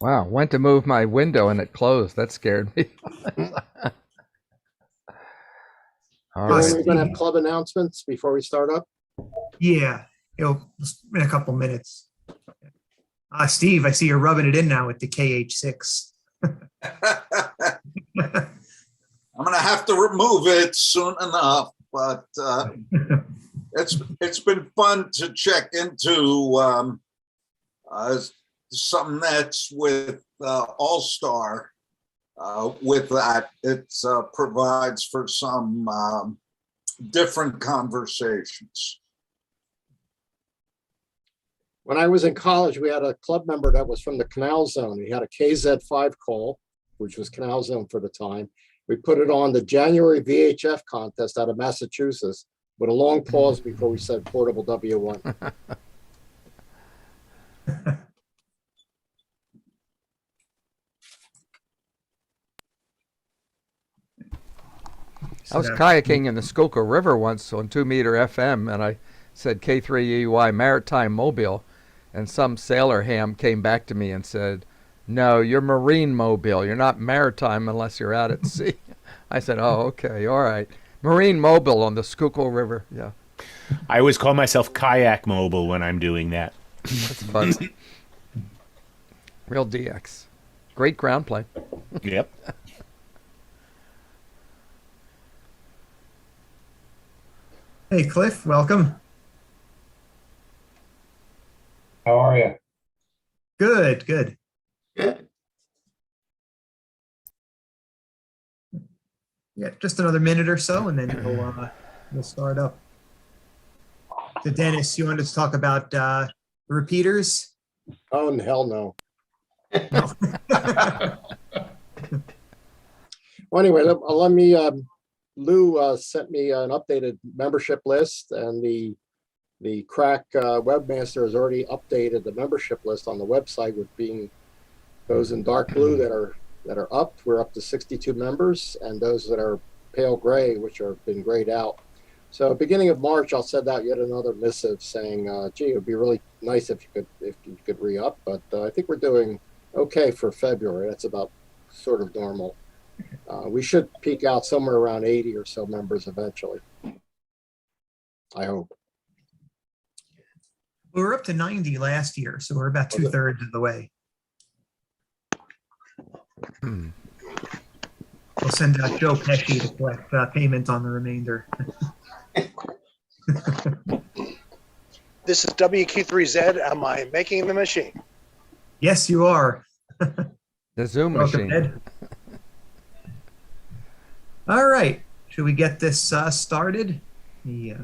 Wow, went to move my window and it closed. That scared me. All We're right. going to have club announcements before we start up. Yeah, in a couple minutes. Steve, I see you're rubbing it in now with the KH6. I'm gonna have to remove it soon enough, but it's been fun to check into some nets with All-Star. With that, it provides for some different conversations. When I was in college, we had a club member that was from the Canal Zone. He had a KZ5 call, which was Canal Zone for the time. We put it on the January VHF contest out of Massachusetts with a long pause before we said portable W1. I was kayaking in the Schuylkill River once on 2-meter FM, and I said K3EY Maritime Mobile, and some sailor ham came back to me and said, "No, you're Marine Mobile. You're not maritime unless you're out at sea." I said, "Oh, okay, all right. Marine Mobile on the Schuylkill River." Yeah, I always call myself Kayak Mobile when I'm doing that. that's fun. Real DX. Great ground play. Yep. Hey, Cliff, welcome. How are you? Good, good. Good. Yeah, just another minute or so, and then we'll start up. So, Dennis, you wanted to talk about the repeaters? Oh, and hell no. Well, anyway, let me, Lou sent me an updated membership list, and the crack webmaster has already updated the membership list on the website with being those in dark blue that are up. We're up to 62 members, and those that are pale gray, which are been grayed out. So beginning of March, I'll send out yet another missive saying, gee, it would be really nice if you could re-up, but I think we're doing okay for February. That's about sort of normal. We should peak out somewhere around 80 or so members eventually. I hope. We were up to 90 last year, so we're about 2/3 of the way. We'll send out Joe Pesci to collect payment on the remainder. This is WQ3Z. Am I making the machine? Yes, you are. The Zoom Welcome, machine. Ed. All right, should we get this started? Yeah.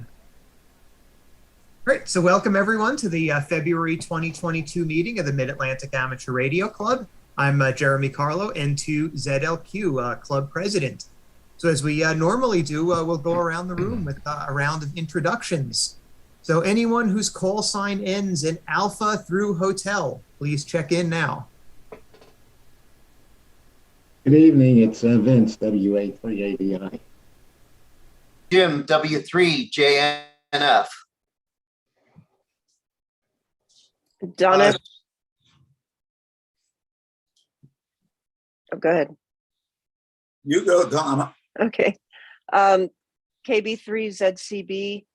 Great, so welcome everyone to the February 2022 meeting of the Mid-Atlantic Amateur Radio Club. I'm Jeremy Carlo, N2 ZLQ Club President. So as we normally do, we'll go around the room with a round of introductions. So anyone whose call sign ends in Alpha through Hotel, please check in now. Good evening, it's Vince, WA3ADI. Jim, W3JNF. Donna. Oh, go ahead. You go, Donna. Okay. KB3ZCB.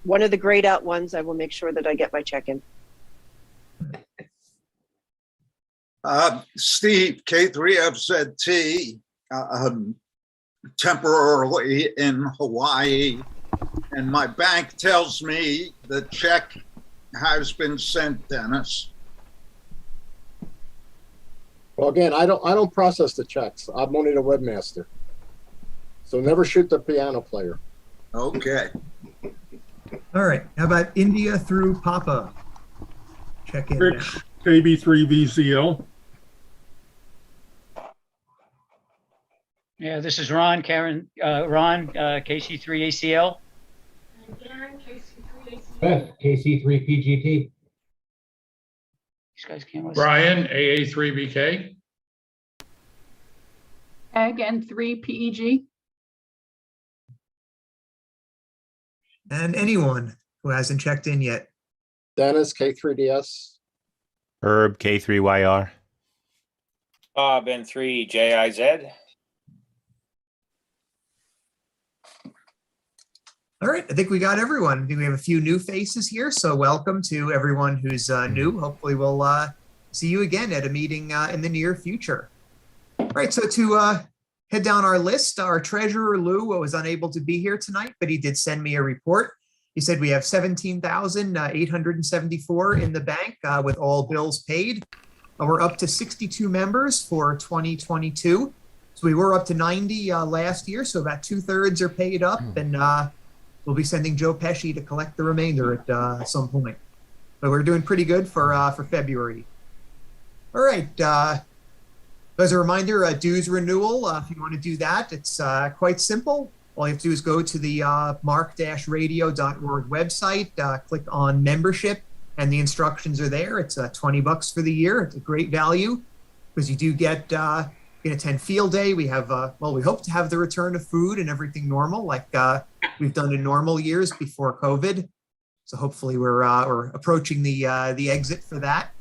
One of the grayed out ones, I will make sure that I get my check-in. Steve, K3FZT, temporarily in Hawaii, and my bank tells me the check has been sent, Dennis. Well, again, I don't process the checks. I'm only the webmaster. So never shoot the piano player. Okay. All right, how about India through Papa? Check in. Rich, KB3VZL. Yeah, this is Ron, KC3ACL. KC3PGT. These guys can't listen. Brian, AA3BK. Again, 3 PEG. And anyone who hasn't checked in yet. Dennis, K3DS. Herb, K3YR. Bob, N3JIZ. All right, I think we got everyone. I think we have a few new faces here, so welcome to everyone who's new. Hopefully we'll see you again at a meeting in the near future. All right, so to head down our list, our treasurer, Lou, was unable to be here tonight, but he did send me a report. He said we have 17,874 in the bank with all bills paid. We're up to 62 members for 2022. So we were up to 90 last year, so about 2/3 are paid up, and we'll be sending Joe Pesci to collect the remainder at some point. But we're doing pretty good for February. All right. As a reminder, dues renewal, if you want to do that, it's quite simple. All you have to do is go to the marc-radio.org website, click on membership, and the instructions are there. It's $20 for the year. It's a great value because you do get, you can attend field day. We have, well, we hope to have the return of food and everything normal like we've done in normal years before COVID. So hopefully we're approaching the exit for that.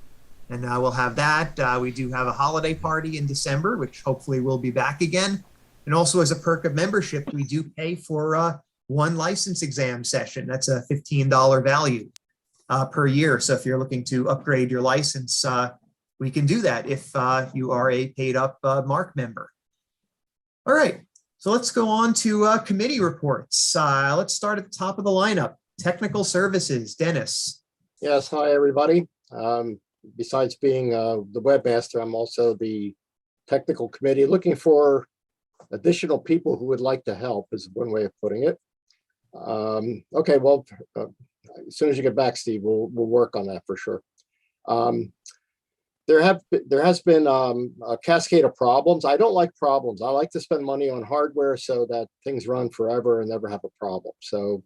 And we'll have that. We do have a holiday party in December, which hopefully will be back again. And also as a perk of membership, we do pay for one license exam session. That's a $15 value per year. So if you're looking to upgrade your license, we can do that if you are a paid up MARC member. All right, so let's go on to committee reports. Let's start at the top of the lineup. Technical services, Dennis. Yes, hi, everybody. Besides being the webmaster, I'm also the technical committee looking for additional people who would like to help is one way of putting it. Okay, well, as soon as you get back, Steve, we'll work on that for sure. There has been a cascade of problems. I don't like problems. I like to spend money on hardware so that things run forever and never have a problem. So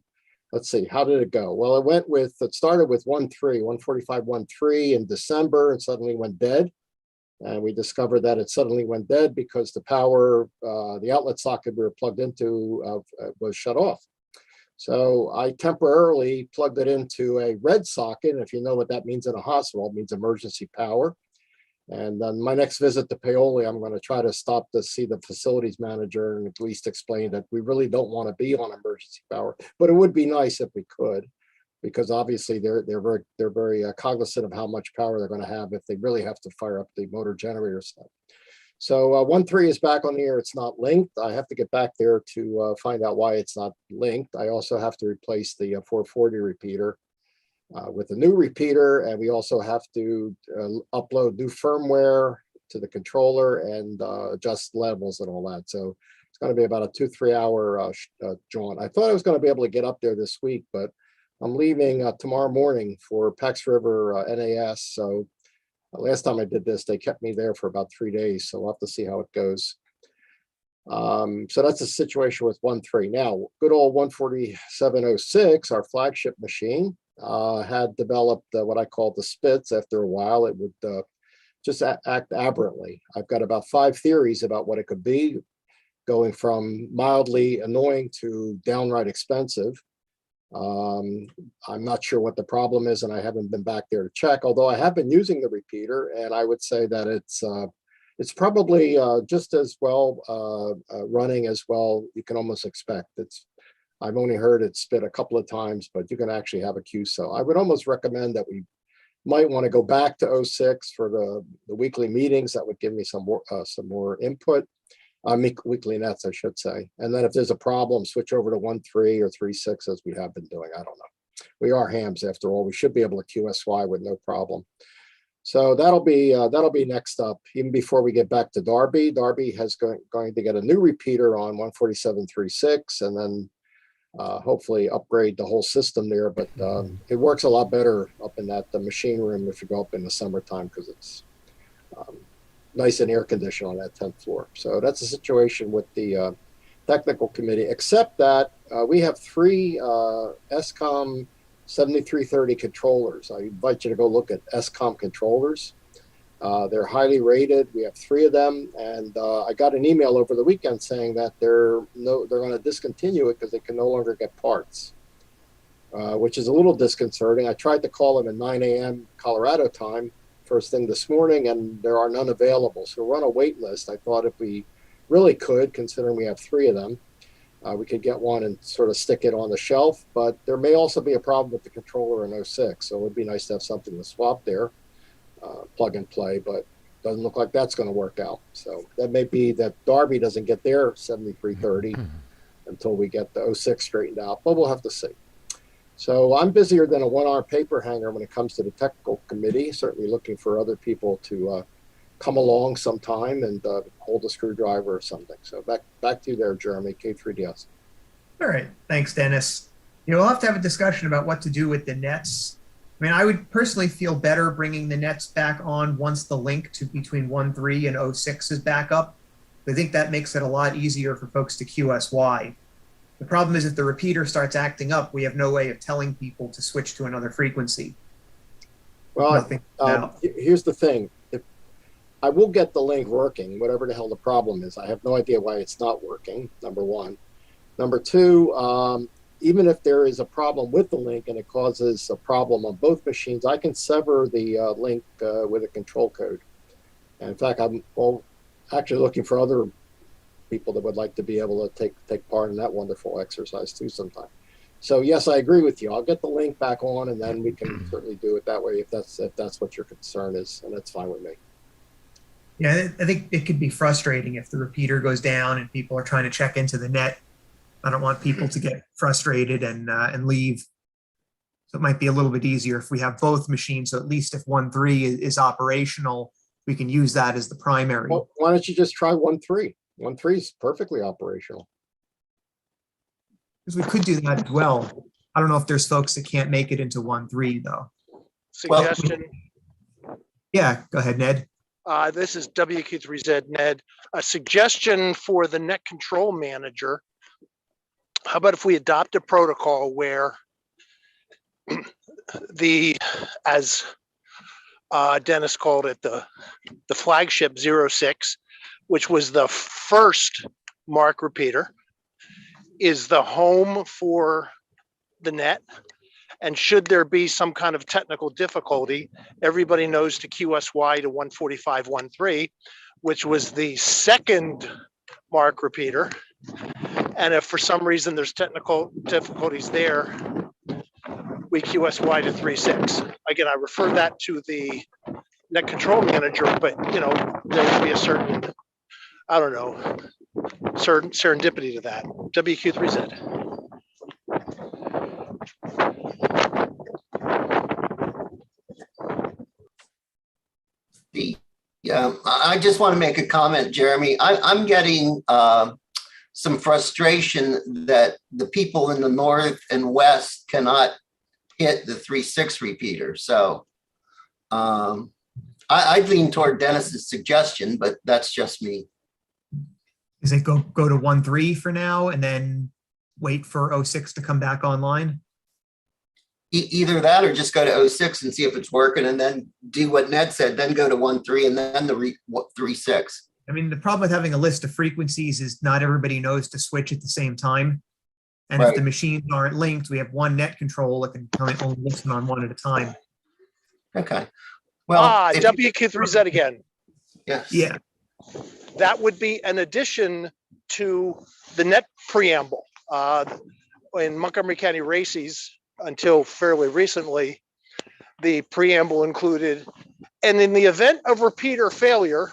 let's see, how did it go? Well, it started with 145.13 in December and suddenly went dead. And we discovered that it suddenly went dead because the power, the outlet socket we were plugged into was shut off. So I temporarily plugged it into a red socket. And if you know what that means in a hospital, it means emergency power. And then my next visit to Paoli, I'm going to try to stop to see the facilities manager and at least explain that we really don't want to be on emergency power, but it would be nice if we could, because obviously they're very cognizant of how much power they're going to have if they really have to fire up the motor generator set. So 1.3 is back on the air. It's not linked. I have to get back there to find out why it's not linked. I also have to replace the 440 repeater with a new repeater, and we also have to upload new firmware to the controller and adjust levels and all that. So it's going to be about a 2-3 hour jaunt. I thought I was going to be able to get up there this week, but I'm leaving tomorrow morning for Pax River NAS. So last time I did this, they kept me there for about 3 days. So we'll have to see how it goes. So that's the situation with 1.3. Now, good old 14706, our flagship machine, had developed what I call the spits. After a while, it would just act aberrantly. I've got about 5 theories about what it could be, going from mildly annoying to downright expensive. I'm not sure what the problem is, and I haven't been back there to check, although I have been using the repeater, and I would say that it's probably just as well running as well you can almost expect. I've only heard it spit a couple of times, but you can actually have a Q cell. I would almost recommend that we might want to go back to 06 for the weekly meetings. That would give me some more input. Weekly nets, I should say. And then if there's a problem, switch over to 1.3 or 3.6 as we have been doing. I don't know. We are hams after all. We should be able to QSY with no problem. So that'll be next up. Even before we get back to Darby, Darby has going to get a new repeater on 147.36, and then hopefully upgrade the whole system there. But it works a lot better up in the machine room if you go up in the summertime, because it's nice and air conditioned on that 10th floor. So that's the situation with the technical committee, except that we have 3 SCOM 7330 controllers. I invite you to go look at SCOM controllers. They're highly rated. We have 3 of them, and I got an email over the weekend saying that they're going to discontinue it because they can no longer get parts, which is a little disconcerting. I tried to call them at 9 a.m. Colorado time, first thing this morning, and there are none available. So we're on a wait list. I thought if we really could, considering we have 3 of them, we could get one and sort of stick it on the shelf. But there may also be a problem with the controller in 06. So it would be nice to have something to swap there, plug and play. But doesn't look like that's going to work out. So that may be that Darby doesn't get their 7330 until we get the 06 straightened out. But we'll have to see. So I'm busier than a 1-hour paper hanger when it comes to the technical committee. Certainly looking for other people to come along sometime and hold a screwdriver or something. So back to you there, Jeremy, K3DS. All right. Thanks, Dennis. We'll have to have a discussion about what to do with the nets. I mean, I would personally feel better bringing the nets back on once the link to between 1.3 and 06 is back up. I think that makes it a lot easier for folks to QSY. The problem is if the repeater starts acting up, we have no way of telling people to switch to another frequency. Well, here's the thing. If I will get the link working, whatever the hell the problem is. I have no idea why it's not working, number one. Number two, even if there is a problem with the link and it causes a problem on both machines, I can sever the link with a control code. And in fact, I'm actually looking for other people that would like to be able to take part in that wonderful exercise too sometime. So yes, I agree with you. I'll get the link back on, and then we can certainly do it that way if that's what your concern is, and that's fine with me. Yeah, I think it could be frustrating if the repeater goes down and people are trying to check into the net. I don't want people to get frustrated and leave. So it might be a little bit easier if we have both machines. So at least if 1.3 is operational, we can use that as the primary. Well, why don't you just try 1.3? 1.3 is perfectly operational. Because we could do that as well. I don't know if there's folks that can't make it into 1.3 though. Suggestion. Yeah, go ahead, Ned. This is WQ3Z Ned. A suggestion for the net control manager. How about if we adopt a protocol where as Dennis called it, the flagship 06, which was the first MARC repeater, is the home for the net. And should there be some kind of technical difficulty, everybody knows to QSY to 145.13, which was the second MARC repeater. And if for some reason there's technical difficulties there, we QSY to 3.6. Again, I refer that to the net control manager, but there will be a certain, I don't know, certain serendipity to that. WQ3Z. I just want to make a comment, Jeremy. I'm getting some frustration that the people in the north and west cannot hit the 3.6 repeater. So I'd lean toward Dennis's suggestion, but that's just me. Is it go to 1.3 for now and then wait for 06 to come back online? Either that or just go to 06 and see if it's working and then do what Ned said, then go to 1.3 and then the 3.6. I mean, the problem with having a list of frequencies is not everybody knows to switch at the same time. And Right. If the machines aren't linked, we have one net control that can only listen on one at a time. Okay. Well, WQ3Z again. Yes. Yeah. That would be an addition to the net preamble. In Montgomery County Races, until fairly recently, the preamble included, and in the event of repeater failure,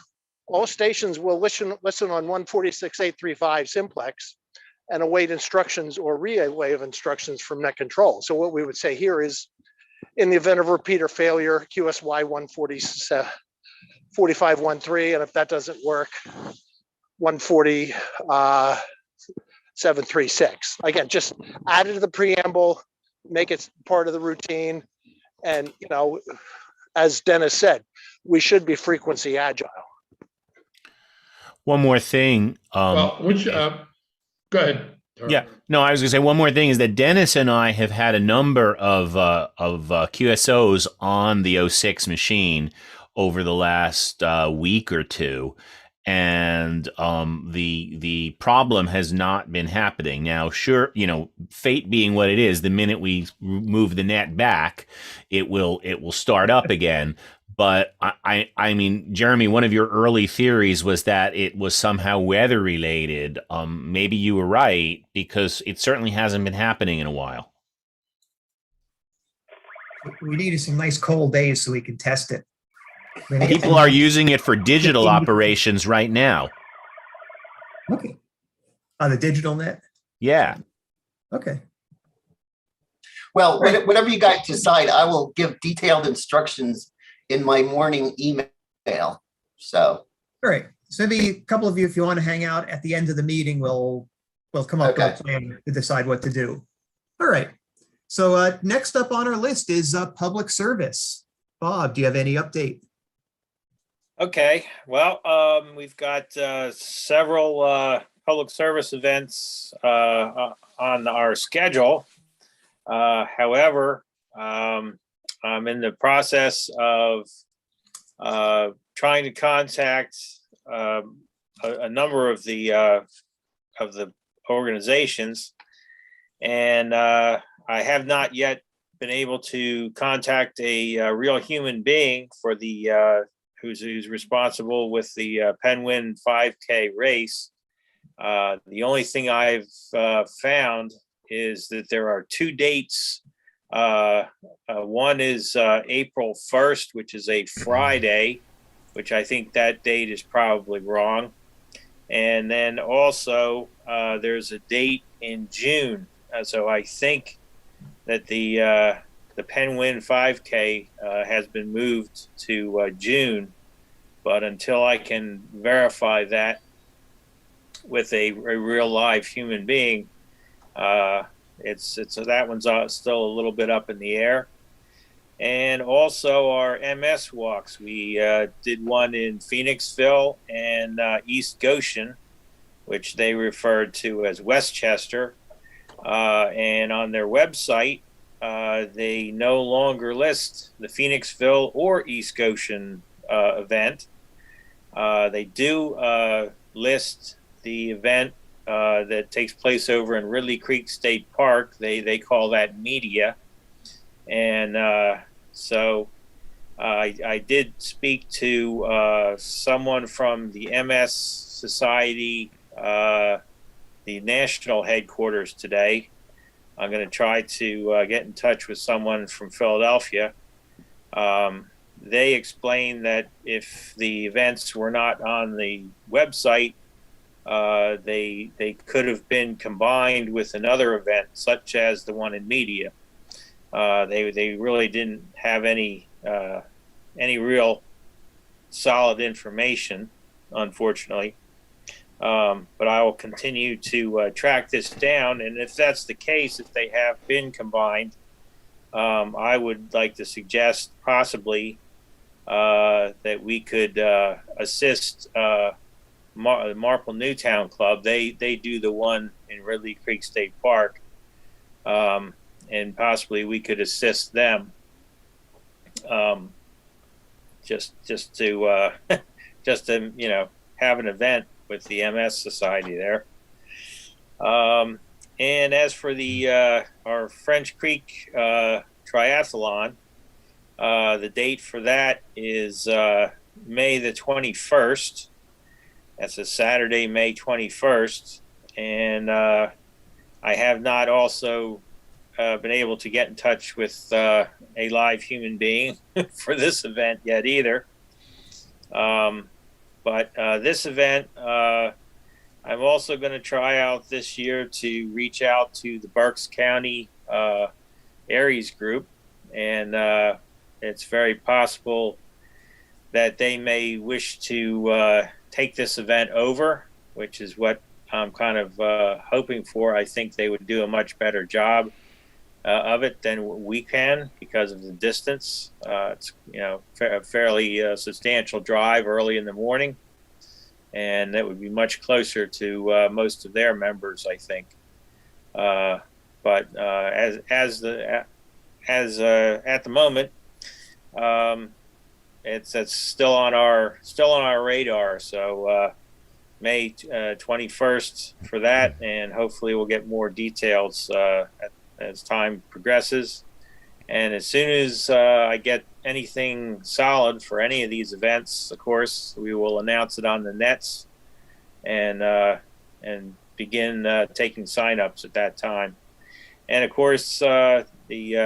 all stations will listen on 146.835 simplex and await instructions or relay of instructions from net control. So what we would say here is, in the event of repeater failure, QSY 145.13, and if that doesn't work, 140.736. Again, just add it to the preamble, make it part of the routine, and as Dennis said, we should be frequency agile. One more thing. Go ahead. Yeah, no, I was going to say one more thing is that Dennis and I have had a number of QSOs on the 06 machine over the last week or two, and the problem has not been happening. Now, sure, fate being what it is, the minute we move the net back, it will start up again. But I mean, Jeremy, one of your early theories was that it was somehow weather related. Maybe you were right, because it certainly hasn't been happening in a while. We needed some nice cold days so we can test it. People are using it for digital operations right now. Okay. On the digital net? Yeah. Okay. Well, whatever you guys decide, I will give detailed instructions in my morning email. So. All right. So maybe a couple of you, if you want to hang out at the end of the meeting, we'll come up with a plan to decide what to do. All right. So next up on our list is public service. Bob, do you have any update? Okay, well, we've got several public service events on our schedule. However, I'm in the process of trying to contact a number of the organizations, and I have not yet been able to contact a real human being for the who's responsible with the Penguin 5K race. The only thing I've found is that there are two dates. One is April 1st, which is a Friday, which I think that date is probably wrong. And then also there's a date in June. So I think that the Penguin 5K has been moved to June, but until I can verify that with a real live human being, it's that one's still a little bit up in the air. And also our MS walks. We did one in Phoenixville and East Goshen, which they referred to as Westchester. And on their website, they no longer list the Phoenixville or East Goshen event. They do list the event that takes place over in Ridley Creek State Park. They call that media. And so I did speak to someone from the MS Society, the national headquarters today. I'm going to try to get in touch with someone from Philadelphia. They explained that if the events were not on the website, they could have been combined with another event, such as the one in media. They really didn't have any real solid information, unfortunately. But I will continue to track this down, and if that's the case, if they have been combined, I would like to suggest possibly that we could assist the Marple Newtown Club. They do the one in Ridley Creek State Park, and possibly we could assist them. Just to have an event with the MS Society there. And as for the our French Creek triathlon, the date for that is May the 21st. That's a Saturday, May 21st. And I have not also been able to get in touch with a live human being for this event yet either. But this event, I'm also going to try out this year to reach out to the Berks County Aries group. And it's very possible that they may wish to take this event over, which is what I'm kind of hoping for. I think they would do a much better job of it than we can because of the distance. It's a fairly substantial drive early in the morning, and that would be much closer to most of their members, I think. But at the moment, it's still on our radar. So May 21st for that, and hopefully we'll get more details as time progresses. And as soon as I get anything solid for any of these events, of course, we will announce it on the nets and begin taking signups at that time. And of course, the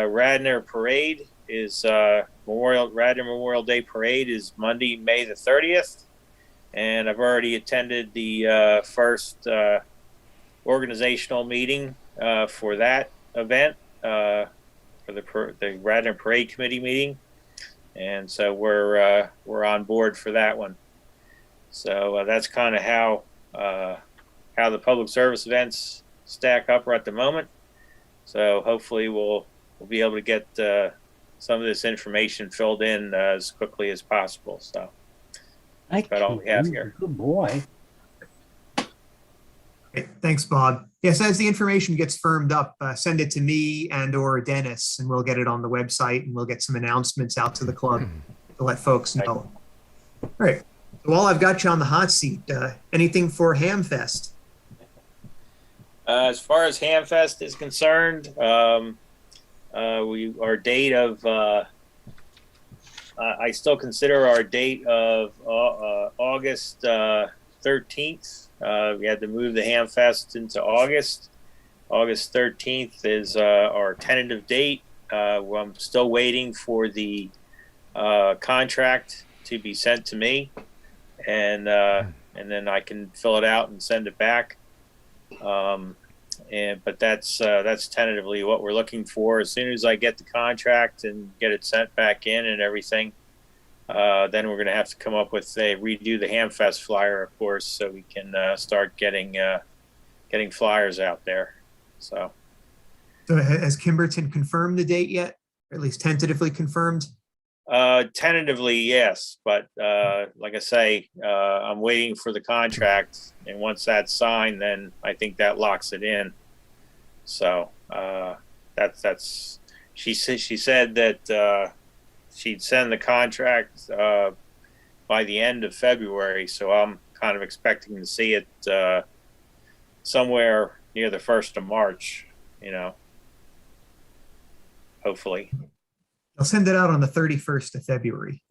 Radnor Parade is Radnor Memorial Day Parade is Monday, May the 30th, and I've already attended the first organizational meeting for that event, for the Radnor Parade Committee meeting, and so we're on board for that one. So that's kind of how the public service events stack up right at the moment. So hopefully we'll be able to get some of this information filled in as quickly as possible. So that's about all we have here. Good boy. Great. Thanks, Bob. Yes, as the information gets firmed up, send it to me and or Dennis, and we'll get it on the website, and we'll get some announcements out to the club to let folks know. All right. So while I've got you on the hot seat, anything for Hamfest? As far as Hamfest is concerned, our date of I still consider our date of August 13th. We had to move the Hamfest into August. August 13th is our tentative date. I'm still waiting for the contract to be sent to me, and then I can fill it out and send it back. But that's tentatively what we're looking for. As soon as I get the contract and get it sent back in and everything, then we're going to have to come up with redo the Hamfest flyer, of course, so we can start getting flyers out there. So Has Kimberton confirmed the date yet? Or at least tentatively confirmed? Tentatively, yes, but like I say, I'm waiting for the contract, and once that's signed, then I think that locks it in. So that's she said that she'd send the contract by the end of February, so I'm kind of expecting to see it somewhere near the 1st of March, hopefully. I'll send it out on the 31st of February.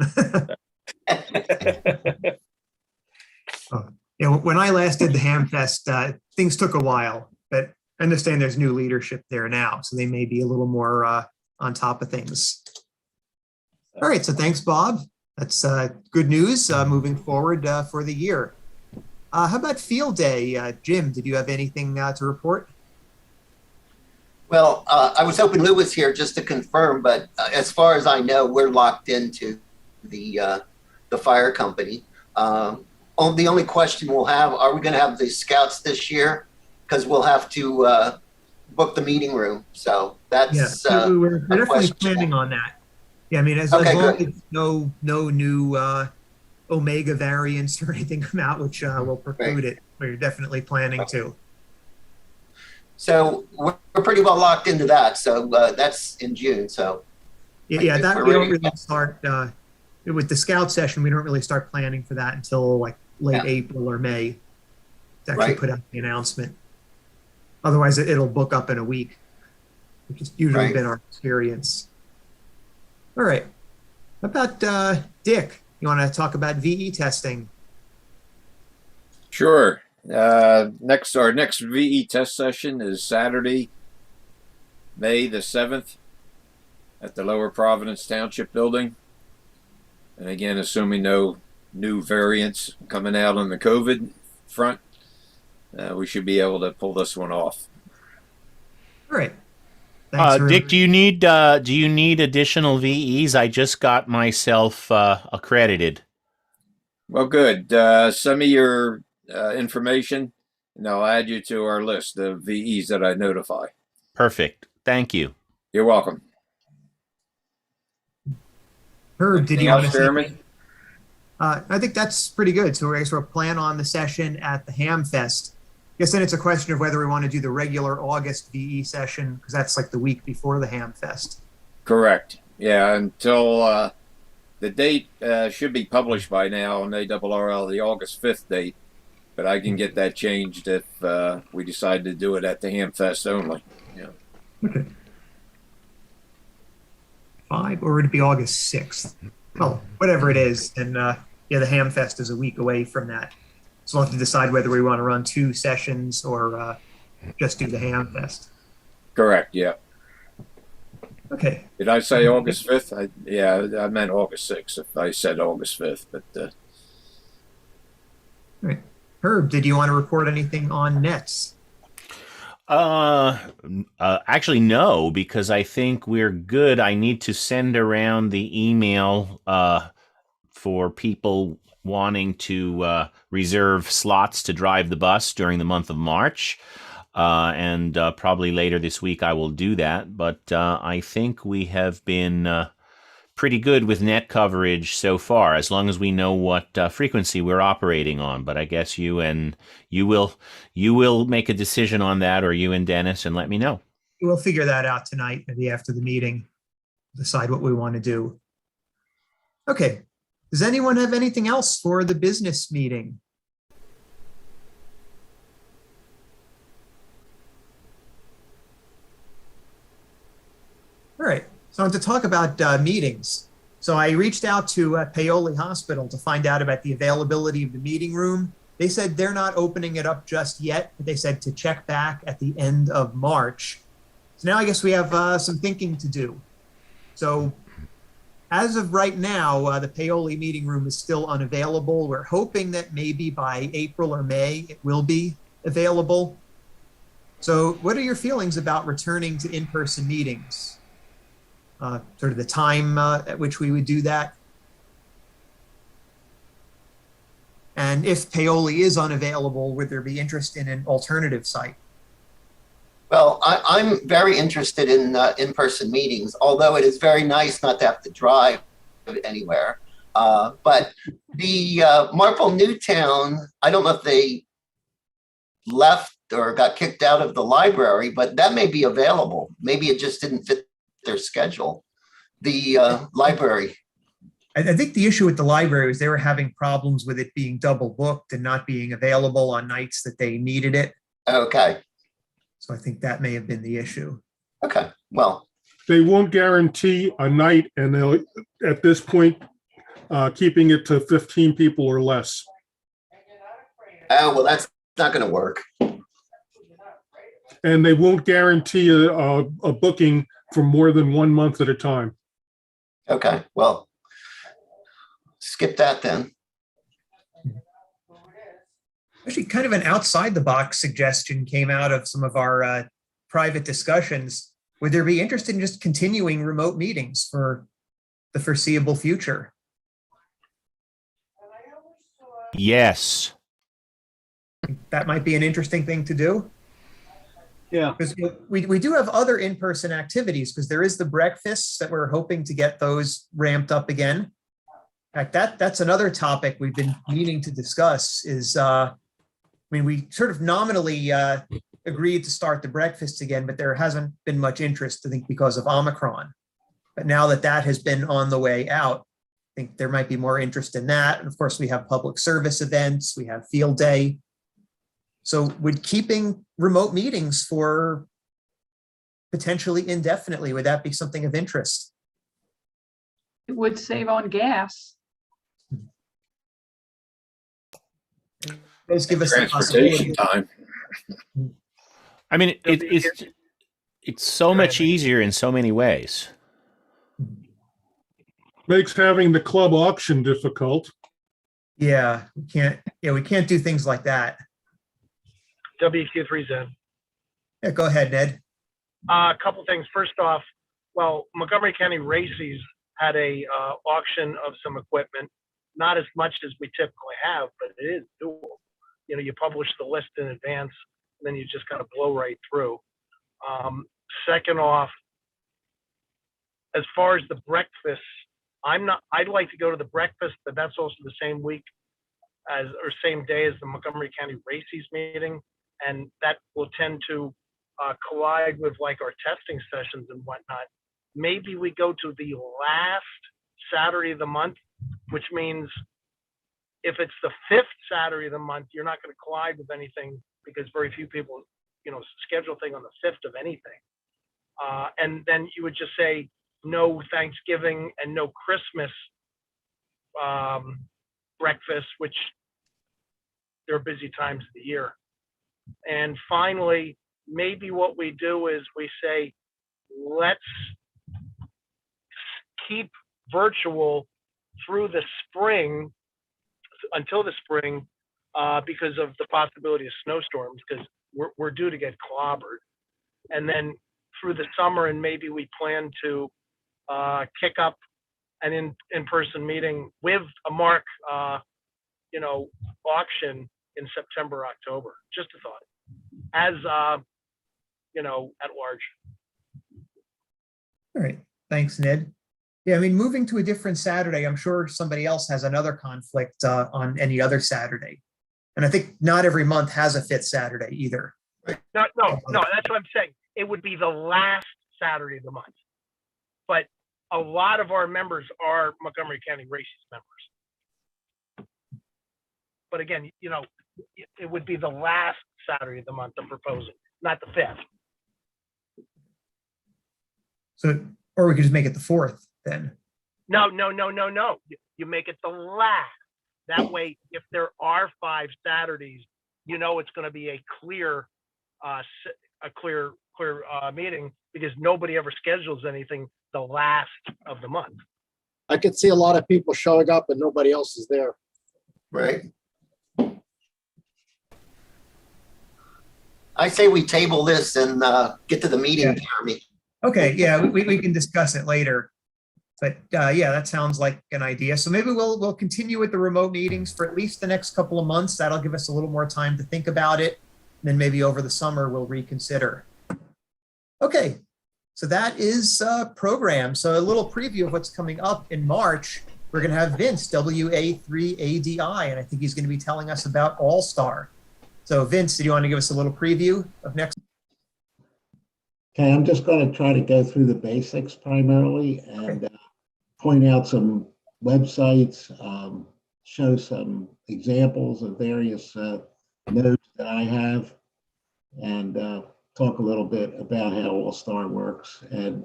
When I last did the Hamfest, things took a while, but I understand there's new leadership there now, so they may be a little more on top of things. All right, so thanks, Bob. That's good news moving forward for the year. How about Field Day? Jim, did you have anything to report? Well, I was hoping Lou was here just to confirm, but as far as I know, we're locked into the fire company. The only question we'll have, are we going to have the scouts this year? Because we'll have to book the meeting room. So that's we're definitely planning on that. Yeah, I mean, as long as no new Omega variants or anything come out, which will preclude it, we're definitely planning to. So we're pretty well locked into that. So that's in June. So yeah, that we don't really start with the scout session. We don't really start planning for that until like late April or May to actually put out the announcement. Otherwise, it'll book up in a week, which has usually been our experience. All right. How about Dick? You want to talk about VE testing? Sure. Our next VE test session is Saturday, May the 7th at the Lower Providence Township building. And again, assuming no new variants coming out on the COVID front, we should be able to pull this one off. All right. Dick, do you need additional VEs? I just got myself accredited. Well, good. Send me your information, and I'll add you to our list of VEs that I notify. Perfect. Thank you. You're welcome. Herb, did you want to say Jeremy? I think that's pretty good. So we'll plan on the session at the Hamfest. I guess then it's a question of whether we want to do the regular August VE session, because that's like the week before the Hamfest. Correct. Yeah, until the date should be published by now on ARRL, the August 5th date, but I can get that changed if we decide to do it at the Hamfest only. Yeah. Okay. 5, or would it be August 6th? Well, whatever it is. And yeah, the Ham Fest is a week away from that. So we'll have to decide whether we want to run 2 sessions or just do the Ham Fest. Correct. Yeah. Okay. Did I say August 5th? I meant August 6th. If I said August 5th, but. All right. Herb, did you want to report anything on nets? Actually, no, because I think we're good. I need to send around the email for people wanting to reserve slots to drive the bus during the month of March. And probably later this week I will do that. But I think we have been pretty good with net coverage so far, as long as we know what frequency we're operating on. But I guess you will make a decision on that, or you and Dennis, and let me know. We'll figure that out tonight, maybe after the meeting, decide what we want to do. Okay. Does anyone have anything else for the business meeting? All right. So I want to talk about meetings. So I reached out to Paoli Hospital to find out about the availability of the meeting room. They said they're not opening it up just yet, but they said to check back at the end of March. So now I guess we have some thinking to do. So as of right now, the Paoli meeting room is still unavailable. We're hoping that maybe by April or May it will be available. So what are your feelings about returning to in-person meetings? Sort of the time at which we would do that. And if Paoli is unavailable, would there be interest in an alternative site? Well, I'm very interested in in-person meetings, although it is very nice not to have to drive anywhere. But the Marple Newtown, I don't know if they left or got kicked out of the library, but that may be available. Maybe it just didn't fit their schedule. The library. I think the issue with the library was they were having problems with it being double booked and not being available on nights that they needed it. Okay. So I think that may have been the issue. Okay. Well, they won't guarantee a night, and they'll, at this point, keeping it to 15 people or less. Oh, well, that's not going to work. And they won't guarantee a booking for more than 1 month at a time. Okay. Well, skip that then. Actually, kind of an outside the box suggestion came out of some of our private discussions. Would there be interest in just continuing remote meetings for the foreseeable future? Yes. That might be an interesting thing to do. Yeah. Because we do have other in-person activities, because there is the breakfasts that we're hoping to get those ramped up again. In fact, that's another topic we've been meaning to discuss is, we sort of nominally agreed to start the breakfast again, but there hasn't been much interest, I think, because of Omicron. But now that that has been on the way out, I think there might be more interest in that. And of course, we have public service events, we have field day. So would keeping remote meetings for potentially indefinitely, would that be something of interest? It would save on gas. Those give us the Transportation possibility. time. I mean, it's so much easier in so many ways. Makes having the club auction difficult. Yeah, we can't do things like that. WQ3Z. Yeah, go ahead, Ned. A couple things. First off, well, Montgomery County Races had a auction of some equipment, not as much as we typically have, but it is doable. You know, you publish the list in advance, and then you just kind of blow right through. Second off, as far as the breakfast, I'd like to go to the breakfast, but that's also the same week or same day as the Montgomery County Races meeting. And that will tend to collide with like our testing sessions and whatnot. Maybe we go to the last Saturday of the month, which means if it's the 5th Saturday of the month, you're not going to collide with anything because very few people, schedule thing on the 5th of anything. And then you would just say no Thanksgiving and no Christmas breakfast, which they're busy times of the year. And finally, maybe what we do is we say, let's keep virtual through the spring, until the spring, because of the possibility of snowstorms, because we're due to get clobbered. And then through the summer, and maybe we plan to kick up an in-person meeting with a MARC, auction in September, October. Just a thought, as at large. All right. Thanks, Ned. Yeah, I mean, moving to a different Saturday, I'm sure somebody else has another conflict on any other Saturday. And I think not every month has a fifth Saturday either. No, that's what I'm saying. It would be the last Saturday of the month. But a lot of our members are Montgomery County Races members. But again, it would be the last Saturday of the month I'm proposing, not the 5th. So, or we could just make it the 4th then. No. You make it the last. That way, if there are 5 Saturdays, it's going to be a clear meeting, because nobody ever schedules anything the last of the month. I could see a lot of people showing up and nobody else is there. Right. I say we table this and get to the meeting, Yeah. Jeremy. Okay, yeah, we can discuss it later. But yeah, that sounds like an idea. So maybe we'll continue with the remote meetings for at least the next couple of months. That'll give us a little more time to think about it. And then maybe over the summer, we'll reconsider. Okay, so that is program. So a little preview of what's coming up in March. We're going to have Vince, WA3ADI, and I think he's going to be telling us about All-Star. So Vince, do you want to give us a little preview of next? Okay, I'm just going to try to go through the basics primarily and point out some websites, show some examples of various nodes that I have, and talk a little bit about how All-Star works and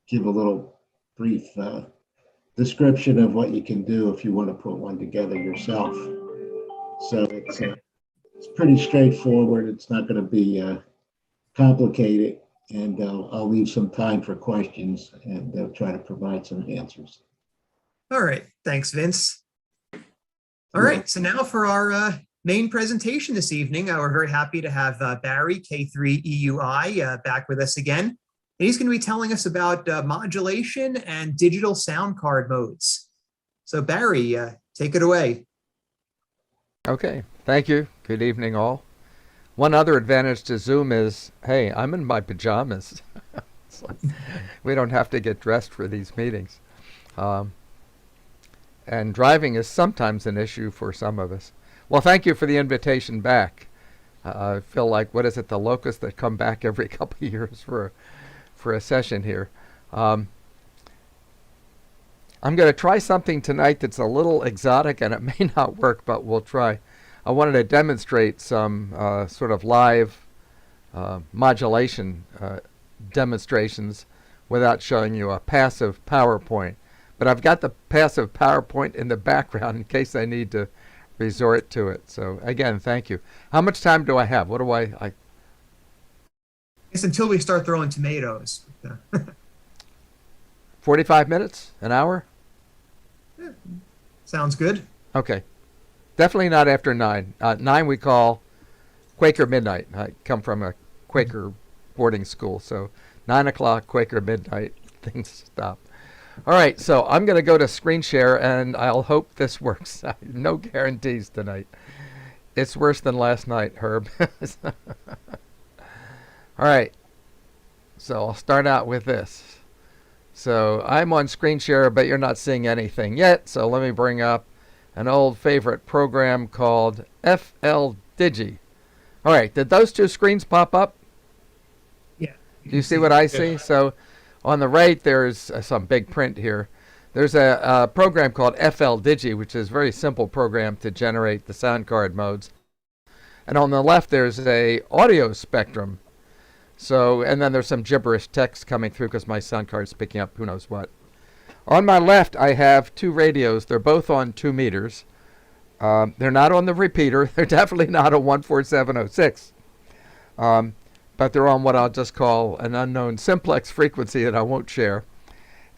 give a little brief description of what you can do if you want to put one together yourself. So it's pretty straightforward. It's not going to be complicated. And I'll leave some time for questions and try to provide some answers. All right. Thanks, Vince. All right. So now for our main presentation this evening, we're very happy to have Barry, K3EUI, back with us again. And he's going to be telling us about modulation and digital sound card modes. So Barry, take it away. Okay. Thank you. Good evening, all. One other advantage to Zoom is, hey, I'm in my pajamas. So we don't have to get dressed for these meetings. And driving is sometimes an issue for some of us. Well, thank you for the invitation back. I feel like, what is it, the locusts that come back every couple of years for a session here. I'm going to try something tonight that's a little exotic, and it may not work, but we'll try. I wanted to demonstrate some sort of live modulation demonstrations without showing you a passive PowerPoint. But I've got the passive PowerPoint in the background in case I need to resort to it. So again, thank you. How much time do I have? What do I It's until we start throwing tomatoes. 45 minutes? An hour? Sounds good. Okay. Definitely not after 9. 9 we call Quaker midnight. I come from a Quaker boarding school, so 9 o'clock, Quaker midnight, things stop. All right, so I'm going to go to screen share, and I'll hope this works. No guarantees tonight. It's worse than last night, Herb. All right, so I'll start out with this. So I'm on screen share, but you're not seeing anything yet, so let me bring up an old favorite program called FL Digi. All right, did those two screens pop up? Yeah. Do you see what I see? So on the right, there's some big print here. There's a program called FL Digi, which is a very simple program to generate the sound card modes. And on the left, there's a audio spectrum. So, and then there's some gibberish text coming through because my sound card's picking up who knows what. On my left, I have two radios. They're both on 2 meters. They're not on the repeater. They're definitely not on 14706. But they're on what I'll just call an unknown simplex frequency that I won't share.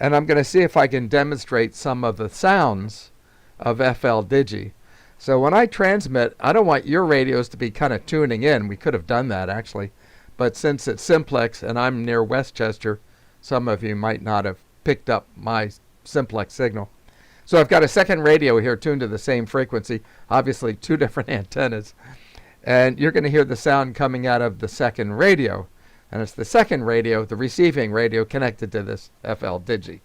And I'm going to see if I can demonstrate some of the sounds of FL Digi. So when I transmit, I don't want your radios to be kind of tuning in. We could have done that, actually. But since it's simplex and I'm near Westchester, some of you might not have picked up my simplex signal. So I've got a second radio here tuned to the same frequency, obviously 2 different antennas. And you're going to hear the sound coming out of the second radio. And it's the second radio, the receiving radio, connected to this FL Digi.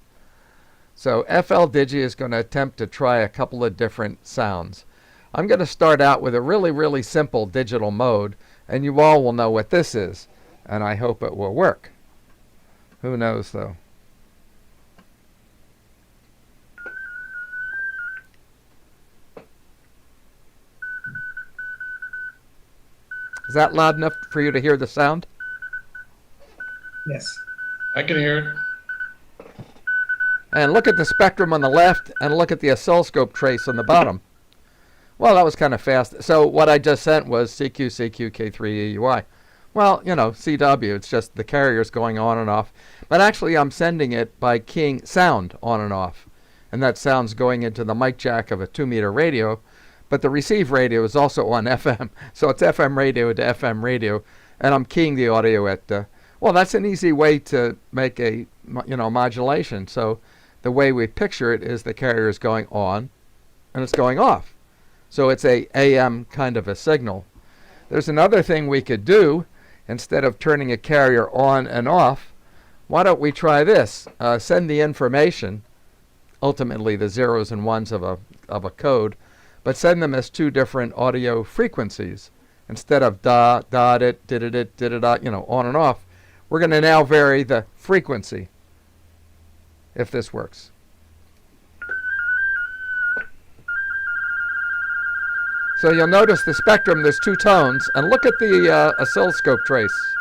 So FL Digi is going to attempt to try a couple of different sounds. I'm going to start out with a really, really simple digital mode, and you all will know what this is, and I hope it will work. Who knows, though? Is that loud enough for you to hear the sound? Yes. I can hear it. And look at the spectrum on the left, and look at the oscilloscope trace on the bottom. Well, that was kind of fast. So what I just sent was CQ, CQ, K3EUI. Well, you know, CW, it's just the carrier's going on and off. But actually, I'm sending it by keying sound on and off. And that sound's going into the mic jack of a 2-meter radio. But the receive radio is also on FM. So it's FM radio to FM radio. And I'm keying the audio at, well, that's an easy way to make a, modulation. So the way we picture it is the carrier is going on and it's going off. So it's a AM kind of a signal. There's another thing we could do. Instead of turning a carrier on and off, why don't we try this? Send the information, ultimately the zeros and ones of a code, but send them as 2 different audio frequencies. Instead of da, da, it, did it, on and off, we're going to now vary the frequency, if this works. So you'll notice the spectrum, there's 2 tones, and look at the oscilloscope trace.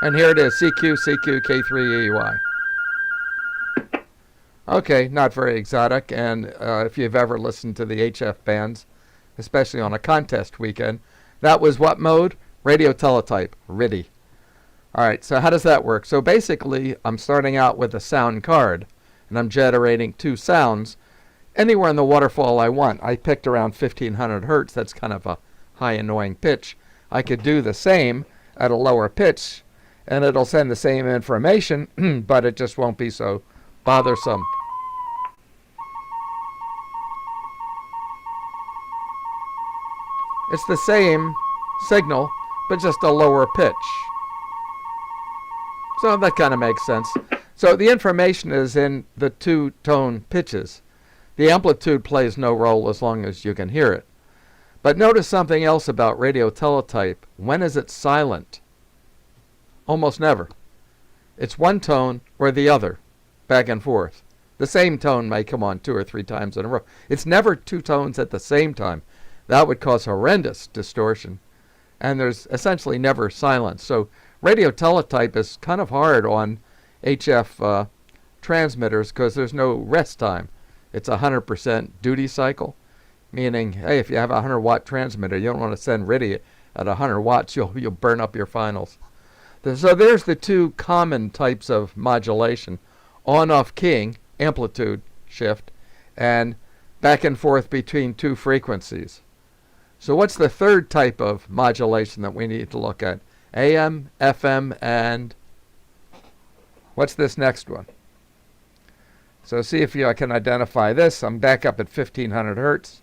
And here it is, CQ, CQ, K3EUI. Okay, not very exotic, and if you've ever listened to the HF bands, especially on a contest weekend, that was what mode? Radio teletype, RIDI. All right, so how does that work? So basically, I'm starting out with a sound card, and I'm generating 2 sounds anywhere in the waterfall I want. I picked around 1500 hertz. That's kind of a high annoying pitch. I could do the same at a lower pitch, and it'll send the same information, but it just won't be so bothersome. It's the same signal, but just a lower pitch. So that kind of makes sense. So the information is in the 2-tone pitches. The amplitude plays no role as long as you can hear it. But notice something else about radio teletype. When is it silent? Almost never. It's one tone or the other, back and forth. The same tone may come on 2 or 3 times in a row. It's never 2 tones at the same time. That would cause horrendous distortion. And there's essentially never silence. So radio teletype is kind of hard on HF transmitters because there's no rest time. It's 100% duty cycle, meaning, hey, if you have a 100-watt transmitter, you don't want to send RIDI at 100 watts. You'll burn up your finals. So there's the 2 common types of modulation: on-off keying, amplitude shift, and back and forth between 2 frequencies. So what's the third type of modulation that we need to look at? AM, FM, and what's this next one? So see if I can identify this. I'm back up at 1500 hertz.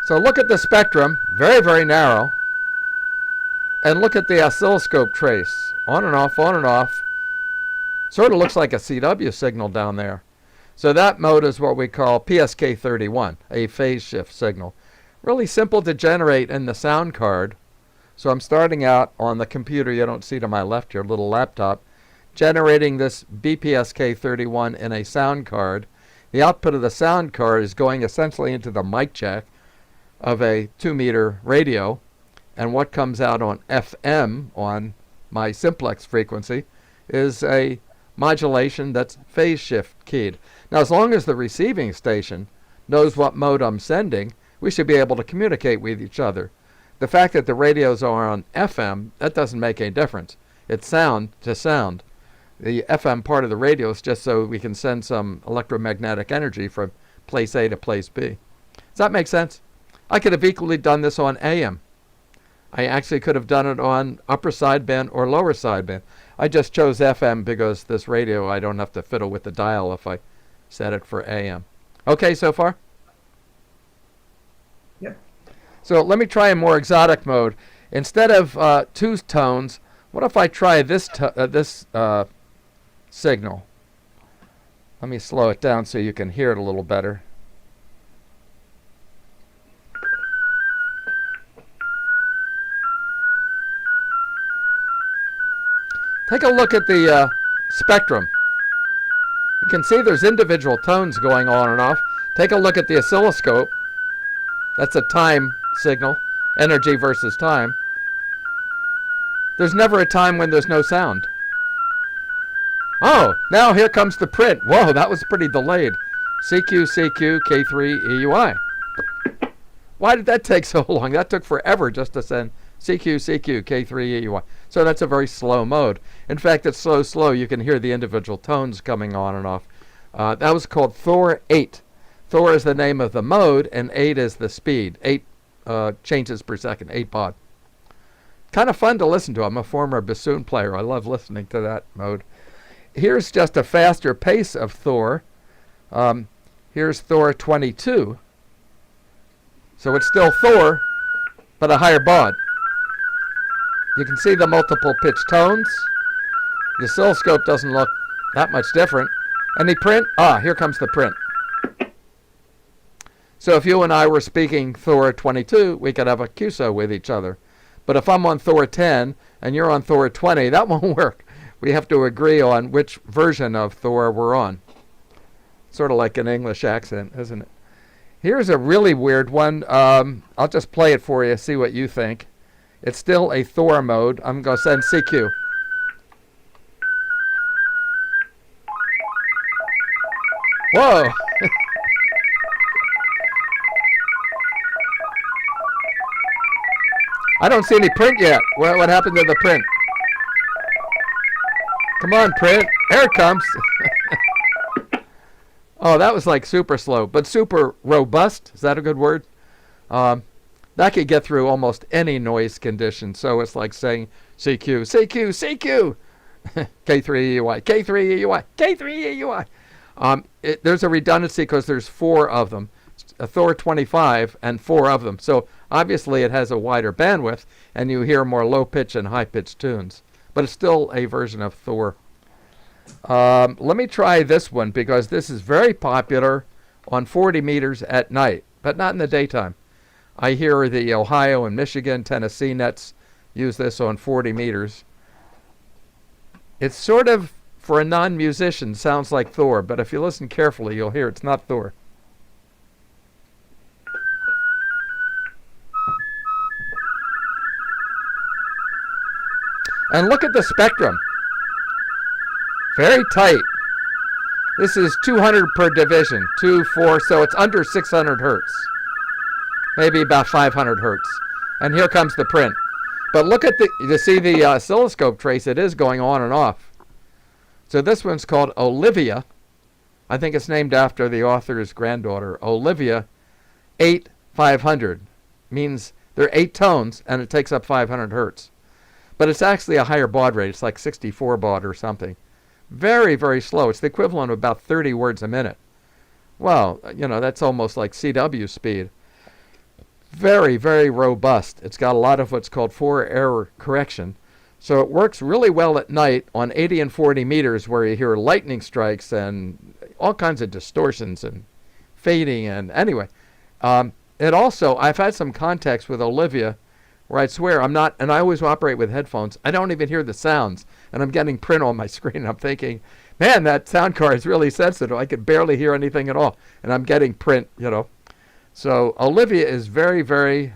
So look at the spectrum, very, very narrow. And look at the oscilloscope trace, on and off, on and off. Sort of looks like a CW signal down there. So that mode is what we call PSK31, a phase shift signal. Really simple to generate in the sound card. So I'm starting out on the computer you don't see to my left, your little laptop, generating this BPSK31 in a sound card. The output of the sound card is going essentially into the mic jack, of a 2-meter radio, and what comes out on FM on my simplex frequency is a modulation that's phase shift keyed. Now, as long as the receiving station knows what mode I'm sending, we should be able to communicate with each other. The fact that the radios are on FM, that doesn't make any difference. It's sound to sound. The FM part of the radio is just so we can send some electromagnetic energy from place A to place B. Does that make sense? I could have equally done this on AM. I actually could have done it on upper sideband or lower sideband. I just chose FM because this radio, I don't have to fiddle with the dial if I set it for AM. Okay so far? Yep. So let me try a more exotic mode. Instead of 2 tones, what if I try this signal? Let me slow it down so you can hear it a little better. Take a look at the spectrum. You can see there's individual tones going on and off. Take a look at the oscilloscope. That's a time signal, energy versus time. There's never a time when there's no sound. Oh, now here comes the print. Whoa, that was pretty delayed. CQ, CQ, K3, EUI. Why did that take so long? That took forever just to send CQ, CQ, K3, EUI. So that's a very slow mode. In fact, it's so slow you can hear the individual tones coming on and off. That was called Thor 8. Thor is the name of the mode, and 8 is the speed. 8 changes per second, 8 baud. Kind of fun to listen to. I'm a former bassoon player. I love listening to that mode. Here's just a faster pace of Thor. Here's Thor 22. So it's still Thor, but a higher baud. You can see the multiple pitch tones. The oscilloscope doesn't look that much different. And the print, here comes the print. So if you and I were speaking Thor 22, we could have a QSO with each other. But if I'm on Thor 10 and you're on Thor 20, that won't work. We have to agree on which version of Thor we're on. Sort of like an English accent, isn't it? Here's a really weird one. I'll just play it for you, see what you think. It's still a Thor mode. I'm going to send CQ. Whoa! I don't see any print yet. What happened to the print? Come on, print. There it comes. Oh, that was like super slow, but super robust. Is that a good word? That could get through almost any noise condition. So it's like saying CQ, CQ, CQ. K3EUI, K3EUI, K3EUI. There's a redundancy because there's 4 of them. A Thor 25 and 4 of them. So obviously it has a wider bandwidth and you hear more low pitch and high pitch tunes. But it's still a version of Thor. Let me try this one because this is very popular on 40 meters at night, but not in the daytime. I hear the Ohio and Michigan, Tennessee nets use this on 40 meters. It's sort of, for a non-musician, sounds like Thor, but if you listen carefully, you'll hear it's not Thor. And look at the spectrum. Very tight. This is 200 per division, 2, 4, so it's under 600 hertz. Maybe about 500 hertz. And here comes the print. But look at you see the oscilloscope trace, it is going on and off. So this one's called Olivia. I think it's named after the author's granddaughter. Olivia 8500 means there are 8 tones and it takes up 500 hertz. But it's actually a higher baud rate. It's like 64 baud or something. Very, very slow. It's the equivalent of about 30 words a minute. Well, you know, that's almost like CW speed. Very, very robust. It's got a lot of what's called 4-error correction. So it works really well at night on 80 and 40 meters where you hear lightning strikes and all kinds of distortions and fading. And anyway, it also, I've had some contacts with Olivia where I swear I'm not, and I always operate with headphones, I don't even hear the sounds. And I'm getting print on my screen. I'm thinking, man, that sound card is really sensitive. I could barely hear anything at all. And I'm getting print, you know. So Olivia is very, very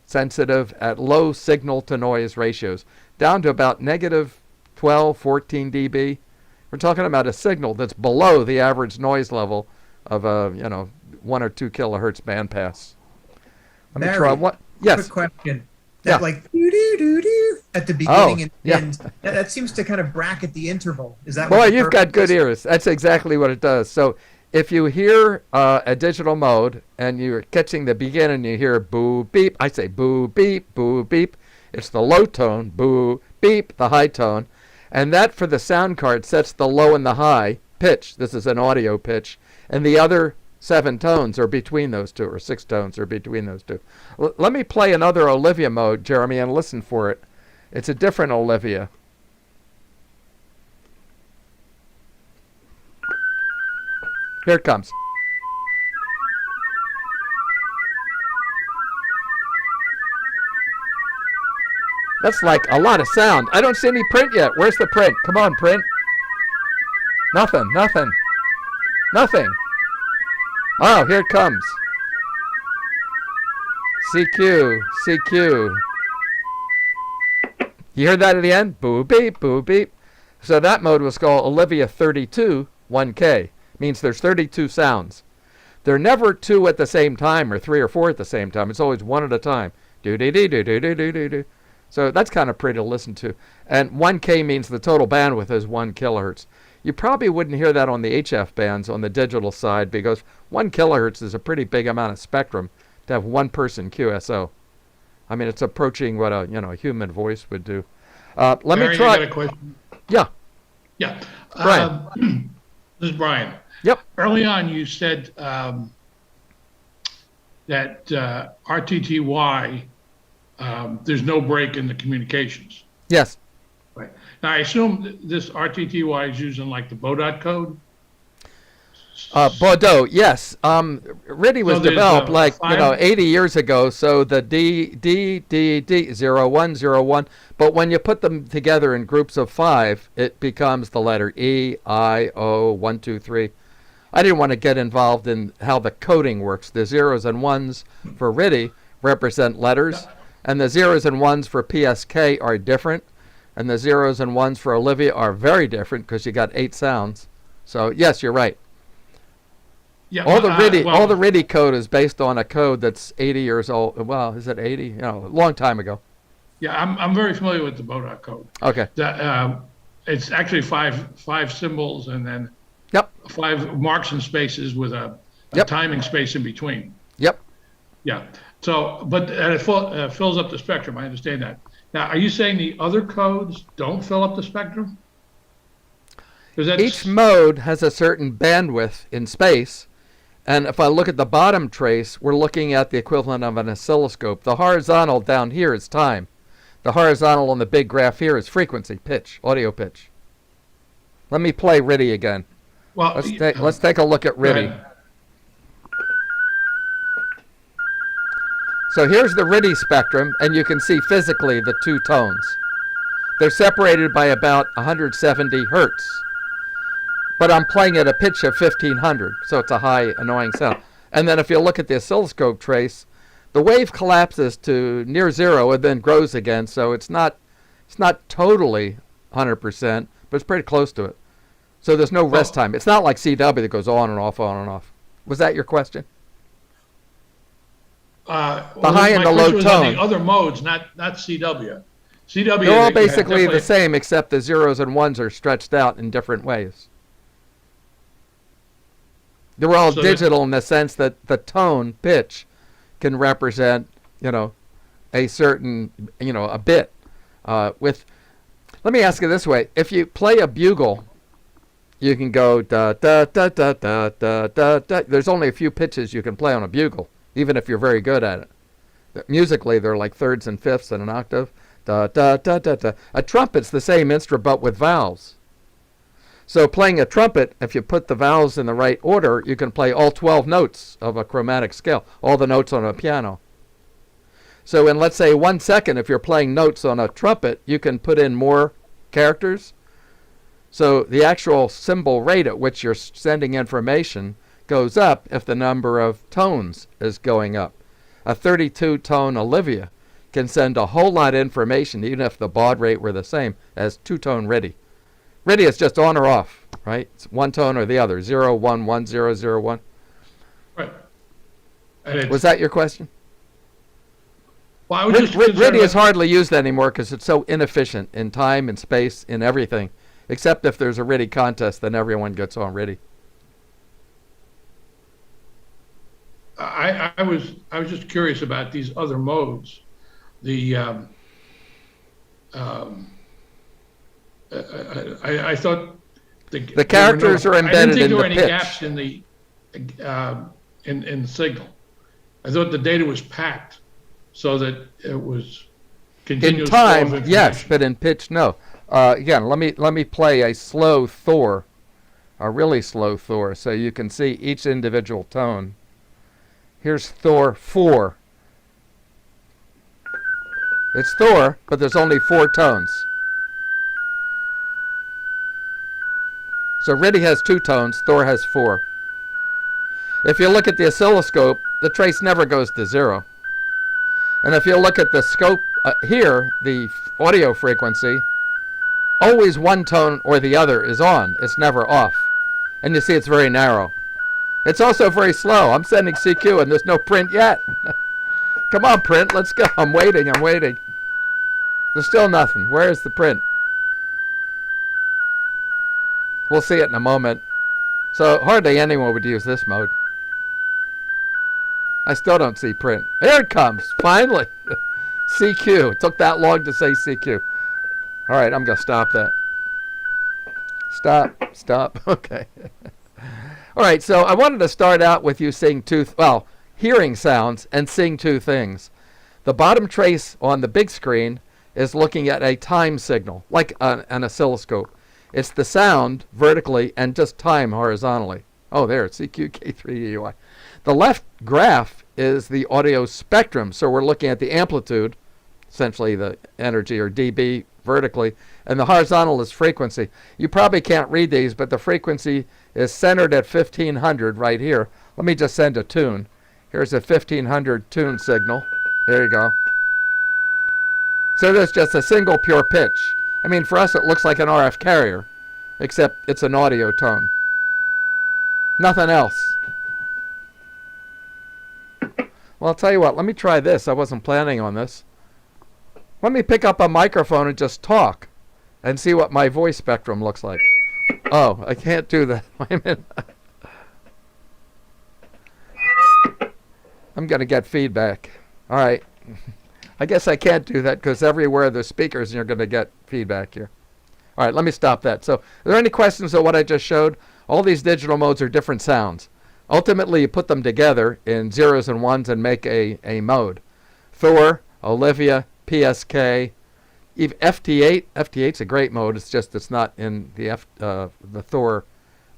sensitive at low signal to noise ratios, down to about negative 12, 14 dB. We're talking about a signal that's below the average noise level of a 1 or 2 kilohertz bandpass. Let me try what. Yes. Quick question. Yeah. That like doo doo doo doo at the beginning and yeah. end. That seems to kind of bracket the interval. Is that? Boy, what the you've got purpose good is? ears. That's exactly what it does. So if you hear a digital mode and you're catching the beginning, you hear boo beep. I say boo beep, boo beep. It's the low tone, boo beep, the high tone. And that for the sound card sets the low and the high pitch. This is an audio pitch. And the other 7 tones are between those two, or 6 tones are between those two. Let me play another Olivia mode, Jeremy, and listen for it. It's a different Olivia. Here it comes. That's like a lot of sound. I don't see any print yet. Where's the print? Come on, print. Nothing, nothing, nothing. Oh, here it comes. CQ, CQ. You hear that at the end? Boo beep, boo beep. So that mode was called Olivia 32 1K. Means there's 32 sounds. They're never 2 at the same time or 3 or 4 at the same time. It's always 1 at a time. Do do do do do do do do do. So that's kind of pretty to listen to. And 1K means the total bandwidth is 1 kilohertz. You probably wouldn't hear that on the HF bands on the digital side because 1 kilohertz is a pretty big amount of spectrum to have one person QSO. I mean, it's approaching what a human voice would do. Let me Barry, try. I got a question. Yeah. Yeah. Brian. This is Brian. Yep. Early on, you said that RTTY, there's no break in the communications. Yes. Right. Now, I assume this RTTY is using like the Baudot code? Bordeaux, yes. RTTY was So there's, developed 80 years ago. So the D 0101. But when you put them together in groups of 5, it becomes the letter E, I, O, 1, 2, 3. I didn't want to get involved in how the coding works. The 0s and 1s for RTTY represent letters, and the 0s and 1s for PSK are different, and the 0s and 1s for Olivia are very different because you got 8 sounds. So yes, you're right. Yeah, All the RTTY code is based on a code that's 80 years old. Well, is it 80? A long time ago. Yeah, I'm very familiar with the Baudot code. Okay. It's actually five symbols and then 5 marks and spaces with a timing space in between. Yep. Yeah. So, but it fills up the spectrum. I understand that. Now, are you saying the other codes don't fill up the spectrum? Each mode has a certain bandwidth in space. And if I look at the bottom trace, we're looking at the equivalent of an oscilloscope. The horizontal down here is time. The horizontal on the big graph here is frequency, pitch, audio pitch. Let me play RTTY again. Well, let's take a look at RTTY. So here's the RTTY spectrum, and you can see physically the 2 tones. They're separated by about 170 hertz. But I'm playing at a pitch of 1500, so it's a high, annoying sound. And then if you look at the oscilloscope trace, the wave collapses to near 0 and then grows again, so it's not totally 100%, but it's pretty close to it. So there's no rest time. It's not like CW that goes on and off, on and off. Was that your question? The high and the low tone. The other modes, not CW. CW. They're all basically the same, except the 0s and 1s are stretched out in different ways. They're all digital in the sense that the tone pitch can represent, a certain, a bit. Let me ask you this way: if you play a bugle, you can go da da da da da da da da. There's only a few pitches you can play on a bugle, even if you're very good at it. Musically, they're like thirds and fifths in an octave. Da da da da da. A trumpet's the same instrument, but with vowels. So playing a trumpet, if you put the vowels in the right order, you can play all 12 notes of a chromatic scale, all the notes on a piano. So in, let's say, 1 second, if you're playing notes on a trumpet, you can put in more characters. So the actual symbol rate at which you're sending information goes up if the number of tones is going up. A 32-tone Olivia can send a whole lot of information, even if the baud rate were the same as 2-tone RTTY. RTTY is just on or off, right? It's one tone or the other, 0, 1, 1, 0, 0, 1. Right. And Was that your question? Well, I was just concerned RTTY is with- hardly used anymore because it's so inefficient in time and space, in everything, except if there's a RTTY contest, then everyone gets on RTTY. I was just curious about these other modes. The I thought The characters are I embedded didn't think in there were the any pitch. gaps in the in the signal. I thought the data was packed so that it was In continuous flow of time, information. yes, but in pitch, no. Again, let me play a slow Thor, a really slow Thor, so you can see each individual tone. Here's Thor 4. It's Thor, but there's only 4 tones. So RTTY has 2 tones, Thor has 4. If you look at the oscilloscope, the trace never goes to 0. And if you look at the scope here, the audio frequency, always one tone or the other is on. It's never off. And you see it's very narrow. It's also very slow. I'm sending CQ and there's no print yet. Come on, print, let's go. I'm waiting. There's still nothing. Where is the print? We'll see it in a moment. So hardly anyone would use this mode. I still don't see print. Here it comes, finally. CQ. It took that long to say CQ. All right, I'm going to stop that. Stop. Okay. All right, so I wanted to start out with you seeing hearing sounds and seeing 2 things. The bottom trace on the big screen is looking at a time signal, like an oscilloscope. It's the sound vertically and just time horizontally. Oh, there, it's CQ, K3, EY. The left graph is the audio spectrum, so we're looking at the amplitude, essentially the energy or dB vertically, and the horizontal is frequency. You probably can't read these, but the frequency is centered at 1500 right here. Let me just send a tune. Here's a 1500 tune signal. There you go. So there's just a single pure pitch. I mean, for us it looks like an RF carrier, except it's an audio tone. Nothing else. Well, I'll tell you what, let me try this. I wasn't planning on this. Let me pick up a microphone and just talk and see what my voice spectrum looks like. Oh, I can't do that. Wait a minute. I'm going to get feedback. All right. I guess I can't do that because everywhere there's speakers, you're going to get feedback here. All right, let me stop that. So, are there any questions on what I just showed? All these digital modes are different sounds. Ultimately, you put them together in zeros and ones and make a mode. Thor, Olivia, PSK, even FT8. FT8's a great mode. It's just it's not in the Thor,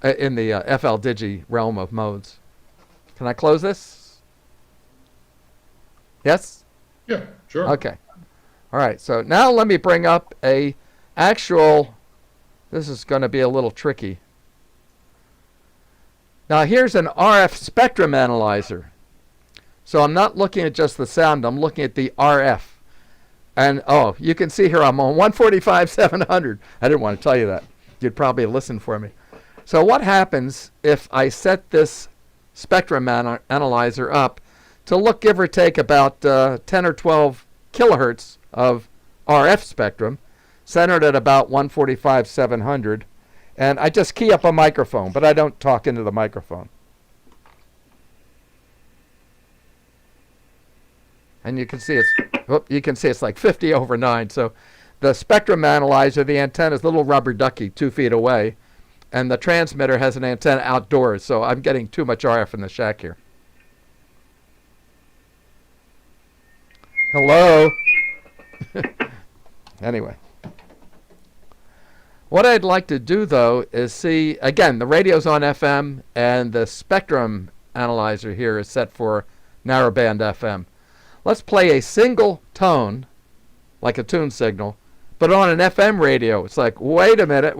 in the FL Digi realm of modes. Can I close this? Yes? Yeah, sure. Okay. All right. So now let me bring up a actual. This is going to be a little tricky. Now here's an RF spectrum analyzer. So I'm not looking at just the sound. I'm looking at the RF. And oh, you can see here I'm on 145/700. I didn't want to tell you that. You'd probably listen for me. So what happens if I set this spectrum analyzer up to look, give or take, about 10 or 12 kilohertz of RF spectrum, centered at about 145/700, and I just key up a microphone, but I don't talk into the microphone. And you can see it's like 50/9. So the spectrum analyzer, the antenna is a little rubber ducky 2 feet away, and the transmitter has an antenna outdoors. So I'm getting too much RF in the shack here. Hello. Anyway. What I'd like to do, though, is see, again, the radio's on FM, and the spectrum analyzer here is set for narrowband FM. Let's play a single tone, like a tune signal, but on an FM radio. It's like, wait a minute.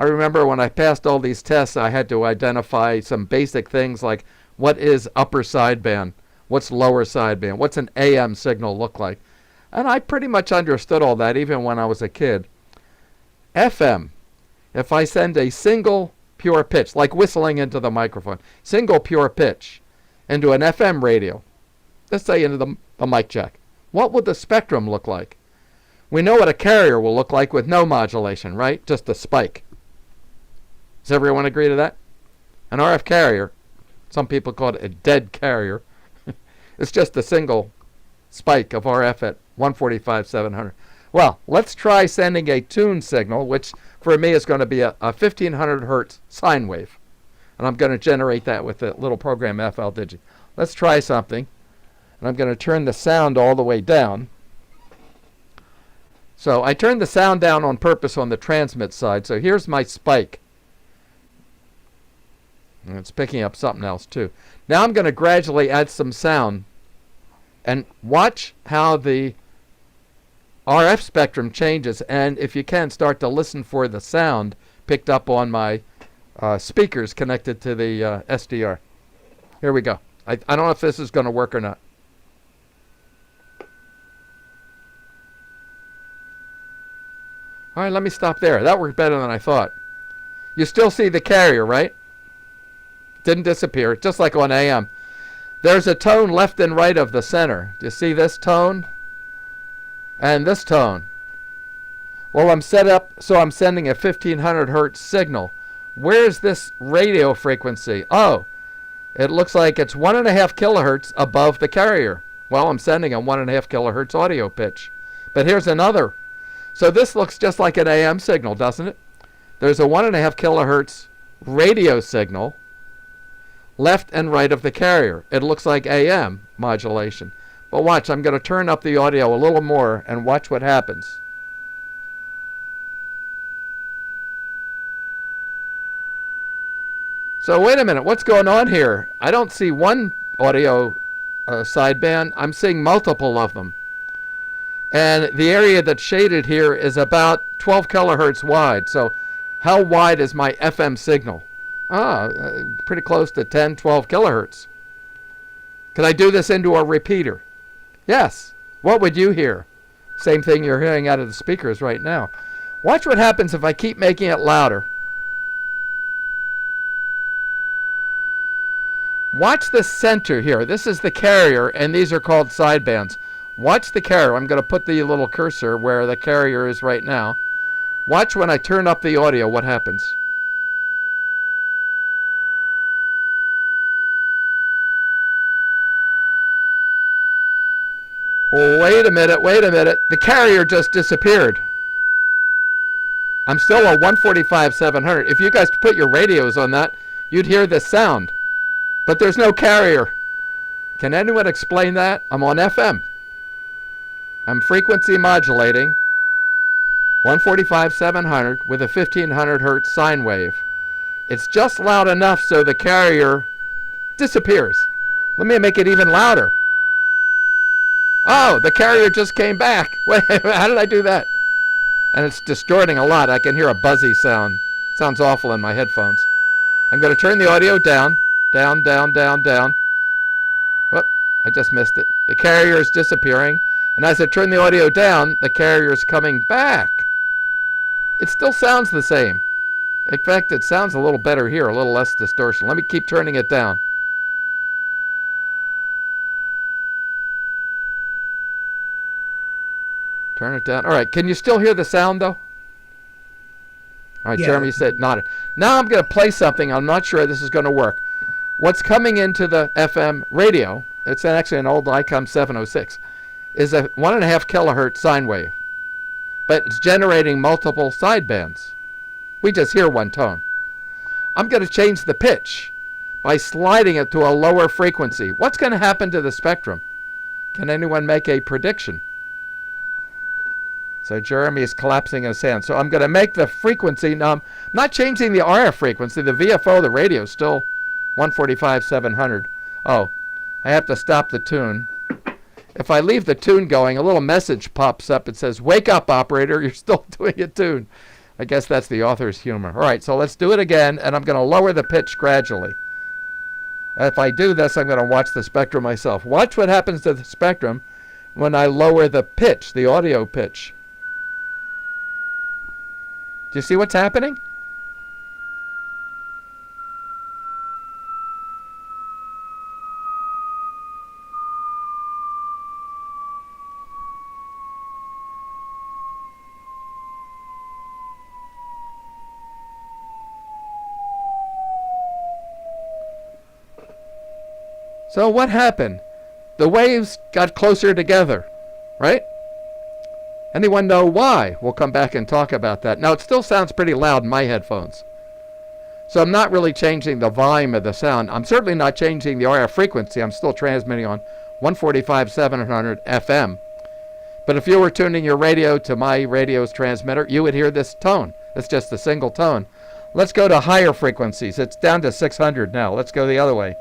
I remember when I passed all these tests, I had to identify some basic things like what is upper sideband, what's lower sideband, what's an AM signal look like. And I pretty much understood all that even when I was a kid. FM, if I send a single pure pitch, like whistling into the microphone, single pure pitch into an FM radio, let's say into the mic jack, what would the spectrum look like? We know what a carrier will look like with no modulation, right? Just a spike. Does everyone agree to that? An RF carrier, some people call it a dead carrier, it's just a single spike of RF at 145/700. Well, let's try sending a tune signal, which for me is going to be a 1500 hertz sine wave. And I'm going to generate that with a little program FLDigi. Let's try something. And I'm going to turn the sound all the way down. So I turned the sound down on purpose on the transmit side. So here's my spike. And it's picking up something else too. Now I'm going to gradually add some sound. And watch how the RF spectrum changes. And if you can, start to listen for the sound picked up on my speakers connected to the SDR. Here we go. I don't know if this is going to work or not. All right, let me stop there. That worked better than I thought. You still see the carrier, right? Didn't disappear, just like on AM. There's a tone left and right of the center. Do you see this tone? And this tone. Well, I'm set up so I'm sending a 1500 hertz signal. Where's this radio frequency? Oh, it looks like it's 1.5 kilohertz above the carrier. Well, I'm sending a 1.5 kilohertz audio pitch. But here's another. So this looks just like an AM signal, doesn't it? There's a 1.5 kilohertz radio signal left and right of the carrier. It looks like AM modulation. But watch, I'm going to turn up the audio a little more and watch what happens. So wait a minute, what's going on here? I don't see one audio sideband. I'm seeing multiple of them. And the area that's shaded here is about 12 kilohertz wide. So how wide is my FM signal? Pretty close to 10, 12 kilohertz. Can I do this into a repeater? Yes. What would you hear? Same thing you're hearing out of the speakers right now. Watch what happens if I keep making it louder. Watch the center here. This is the carrier, and these are called sidebands. Watch the carrier. I'm going to put the little cursor where the carrier is right now. Watch when I turn up the audio what happens. Wait a minute, wait a minute. The carrier just disappeared. I'm still a 145/700. If you guys put your radios on that, you'd hear this sound. But there's no carrier. Can anyone explain that? I'm on FM. I'm frequency modulating 145/700 with a 1500 hertz sine wave. It's just loud enough so the carrier disappears. Let me make it even louder. Oh, the carrier just came back. Wait, how did I do that? And it's distorting a lot. I can hear a buzzy sound. Sounds awful in my headphones. I'm going to turn the audio down. Down, down, down, down. Whoop, I just missed it. The carrier is disappearing. And as I turn the audio down, the carrier is coming back. It still sounds the same. In fact, it sounds a little better here, a little less distortion. Let me keep turning it down. Turn it down. All right, can you still hear the sound, though? All right, Yeah. Jeremy said nodded. Now I'm going to play something. I'm not sure this is going to work. What's coming into the FM radio, it's actually an old ICOM 706, is a 1.5 kilohertz sine wave. But it's generating multiple sidebands. We just hear one tone. I'm going to change the pitch by sliding it to a lower frequency. What's going to happen to the spectrum? Can anyone make a prediction? So Jeremy is collapsing in his hand. So I'm going to make the frequency. Now, I'm not changing the RF frequency. The VFO, the radio, is still 145/700. Oh, I have to stop the tune. If I leave the tune going, a little message pops up. It says, "Wake up, operator. You're still doing a tune." I guess that's the author's humor. All right, so let's do it again, and I'm going to lower the pitch gradually. If I do this, I'm going to watch the spectrum myself. Watch what happens to the spectrum when I lower the pitch, the audio pitch. Do you see what's happening? So what happened? The waves got closer together, right? Anyone know why? We'll come back and talk about that. Now, it still sounds pretty loud in my headphones. So I'm not really changing the volume of the sound. I'm certainly not changing the RF frequency. I'm still transmitting on 145/700 FM. But if you were tuning your radio to my radio's transmitter, you would hear this tone. It's just a single tone. Let's go to higher frequencies. It's down to 600 now. Let's go the other way.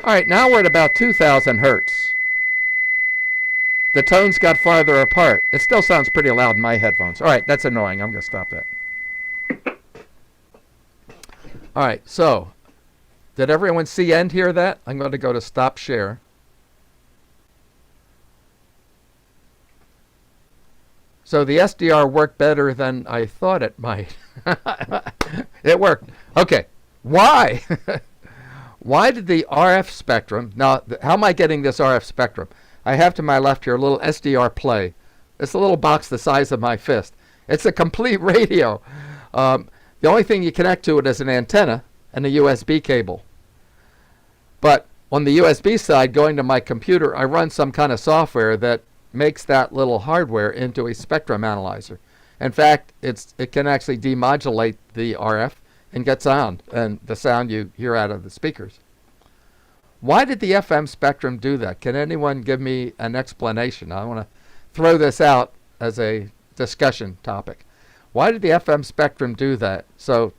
All right, now we're at about 2,000 hertz. The tones got farther apart. It still sounds pretty loud in my headphones. All right, that's annoying. I'm going to stop that. All right, so did everyone see and hear that? I'm going to go to stop share. So the SDR worked better than I thought it might. It worked. Okay, why? Why did the RF spectrum, now how am I getting this RF spectrum? I have to my left here a little SDR play. It's a little box the size of my fist. It's a complete radio. The only thing you connect to it is an antenna and a USB cable. But on the USB side, going to my computer, I run some kind of software that makes that little hardware into a spectrum analyzer. In fact, it can actually demodulate the RF and get sound, and the sound you hear out of the speakers. Why did the FM spectrum do that? Can anyone give me an explanation? I want to throw this out as a discussion topic. Why did the FM spectrum do that? So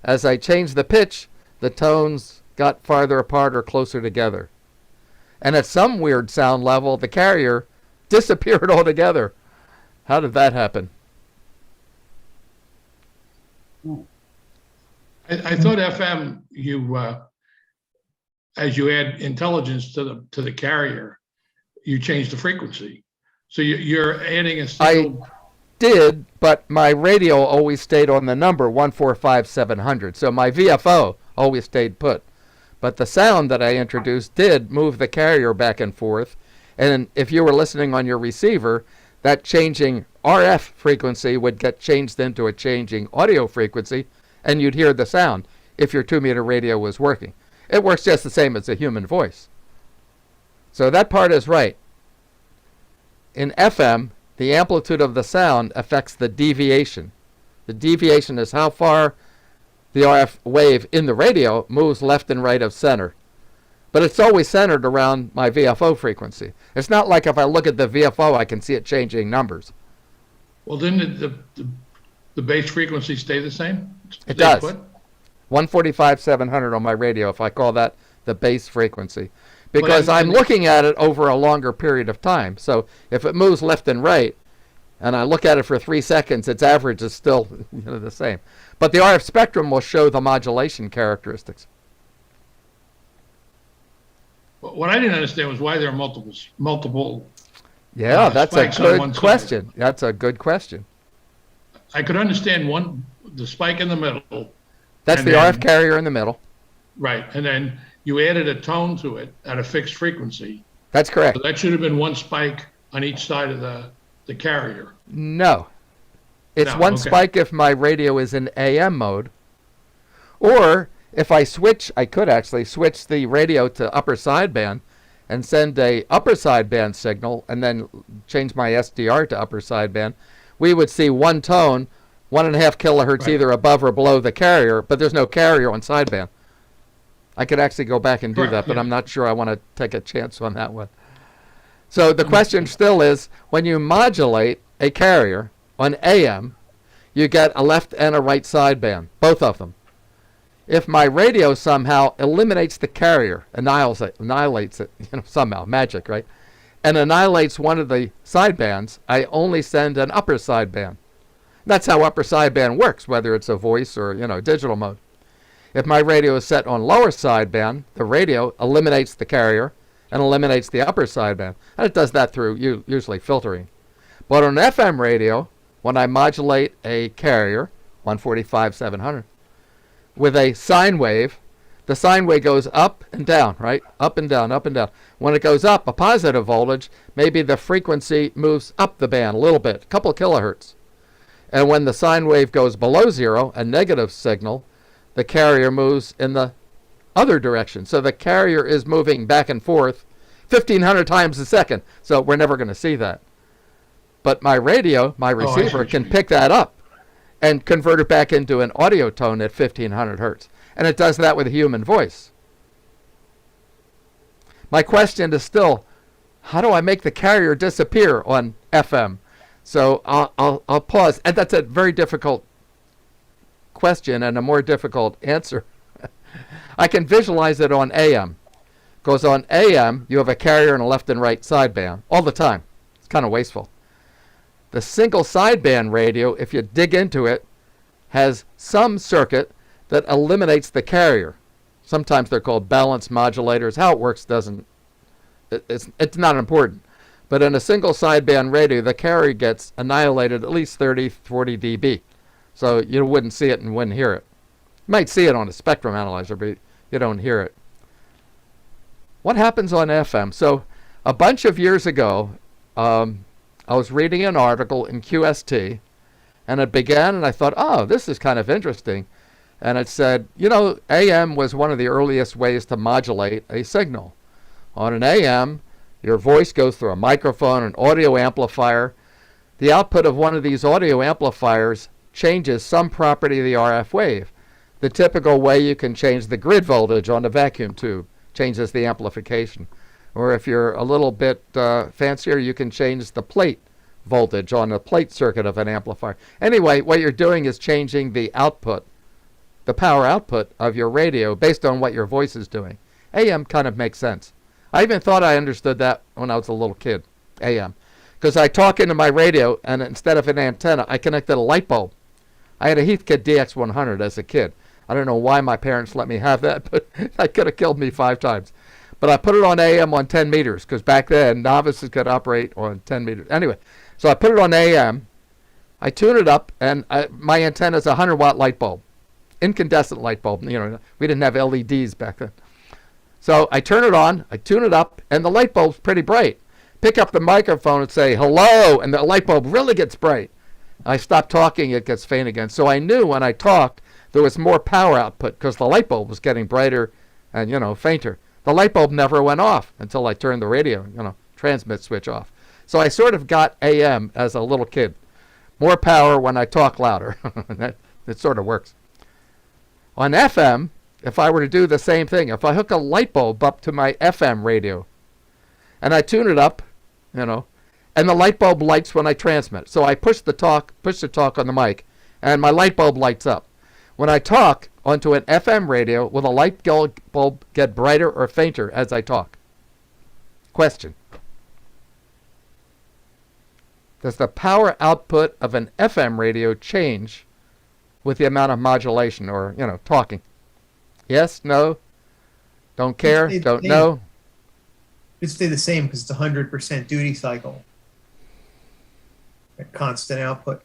as I changed the pitch, the tones got farther apart or closer together. And at some weird sound level, the carrier disappeared altogether. How did that happen? I thought FM, as you add intelligence to the carrier, you change the frequency. So you're adding a single. I did, but my radio always stayed on the number 145/700. So my VFO always stayed put. But the sound that I introduced did move the carrier back and forth. And if you were listening on your receiver, that changing RF frequency would get changed into a changing audio frequency, and you'd hear the sound if your 2-meter radio was working. It works just the same as a human voice. So that part is right. In FM, the amplitude of the sound affects the deviation. The deviation is how far the RF wave in the radio moves left and right of center. But it's always centered around my VFO frequency. It's not like if I look at the VFO, I can see it changing numbers. Well, didn't the base frequency stay the same? It does. 145/700 on my radio, if I call that the base frequency. Because I'm looking at it over a longer period of time. So if it moves left and right, and I look at it for 3 seconds, its average is still the same. But the RF spectrum will show the modulation characteristics. What I didn't understand was why there are multiple. Yeah, that's a spikes on one good side. question. That's a good question. I could understand the spike in the middle. That's and the then- RF carrier in the middle. Right, and then you added a tone to it at a fixed frequency. That's correct. So that should have been one spike on each side of the carrier. No. It's No, one okay. spike if my radio is in AM mode. Or if I could actually switch the radio to upper sideband and send a upper sideband signal and then change my SDR to upper sideband. We would see one tone, 1.5 kilohertz Right. either above or below the carrier, but there's no carrier on sideband. I could actually go back and do Correct, that, but yeah. I'm not sure I want to take a chance on that one. So the question still is, when you modulate a carrier on AM, you get a left and a right sideband, both of them. If my radio somehow eliminates the carrier, annihilates it, somehow, magic, right? And annihilates one of the sidebands, I only send an upper sideband. That's how upper sideband works, whether it's a voice or, digital mode. If my radio is set on lower sideband, the radio eliminates the carrier and eliminates the upper sideband. And it does that through usually filtering. But on an FM radio, when I modulate a carrier, 145/700, with a sine wave, the sine wave goes up and down, right? Up and down, up and down. When it goes up, a positive voltage, maybe the frequency moves up the band a little bit, a couple of kilohertz. And when the sine wave goes below zero, a negative signal, the carrier moves in the other direction. So the carrier is moving back and forth 1,500 times a second. So we're never going to see that. But my radio, my receiver, can pick that up and convert it back into an audio tone at 1,500 hertz. And it does that with a human voice. My question is still, how do I make the carrier disappear on FM? So I'll pause. And that's a very difficult question and a more difficult answer. I can visualize it on AM. Because on AM, you have a carrier and a left and right sideband all the time. It's kind of wasteful. The single sideband radio, if you dig into it, has some circuit that eliminates the carrier. Sometimes they're called balanced modulators. How it works it's not important. But in a single sideband radio, the carrier gets annihilated at least 30, 40 dB. So you wouldn't see it and wouldn't hear it. You might see it on a spectrum analyzer, but you don't hear it. What happens on FM? So a bunch of years ago, I was reading an article in QST, and it began, and I thought, oh, this is kind of interesting. And it said, AM was one of the earliest ways to modulate a signal. On an AM, your voice goes through a microphone, an audio amplifier. The output of one of these audio amplifiers changes some property of the RF wave. The typical way you can change the grid voltage on a vacuum tube changes the amplification. Or if you're a little bit fancier, you can change the plate voltage on the plate circuit of an amplifier. Anyway, what you're doing is changing the output, the power output of your radio based on what your voice is doing. AM kind of makes sense. I even thought I understood that when I was a little kid, AM. Because I talk into my radio, and instead of an antenna, I connected a light bulb. I had a Heathkit DX100 as a kid. I don't know why my parents let me have that, but that could have killed me 5 times. But I put it on AM on 10 meters, because back then, novices could operate on 10 meters. Anyway, so I put it on AM, I tune it up, and my antenna is a 100-watt light bulb, incandescent light bulb. We didn't have LEDs back then. So I turn it on, I tune it up, and the light bulb's pretty bright. Pick up the microphone and say, hello, and the light bulb really gets bright. I stop talking, it gets faint again. So I knew when I talked, there was more power output, because the light bulb was getting brighter and, fainter. The light bulb never went off until I turned the radio, transmit switch off. So I sort of got AM as a little kid. More power when I talk louder. It sort of works. On FM, if I were to do the same thing, if I hook a light bulb up to my FM radio and I tune it up, and the light bulb lights when I transmit. So I push the talk on the mic, and my light bulb lights up. When I talk onto an FM radio, will the light bulb get brighter or fainter as I talk? Question. Does the power output of an FM radio change with the amount of modulation or, talking? Yes, no, don't care, don't know. It'd stay the same because it's 100% duty cycle. A constant output.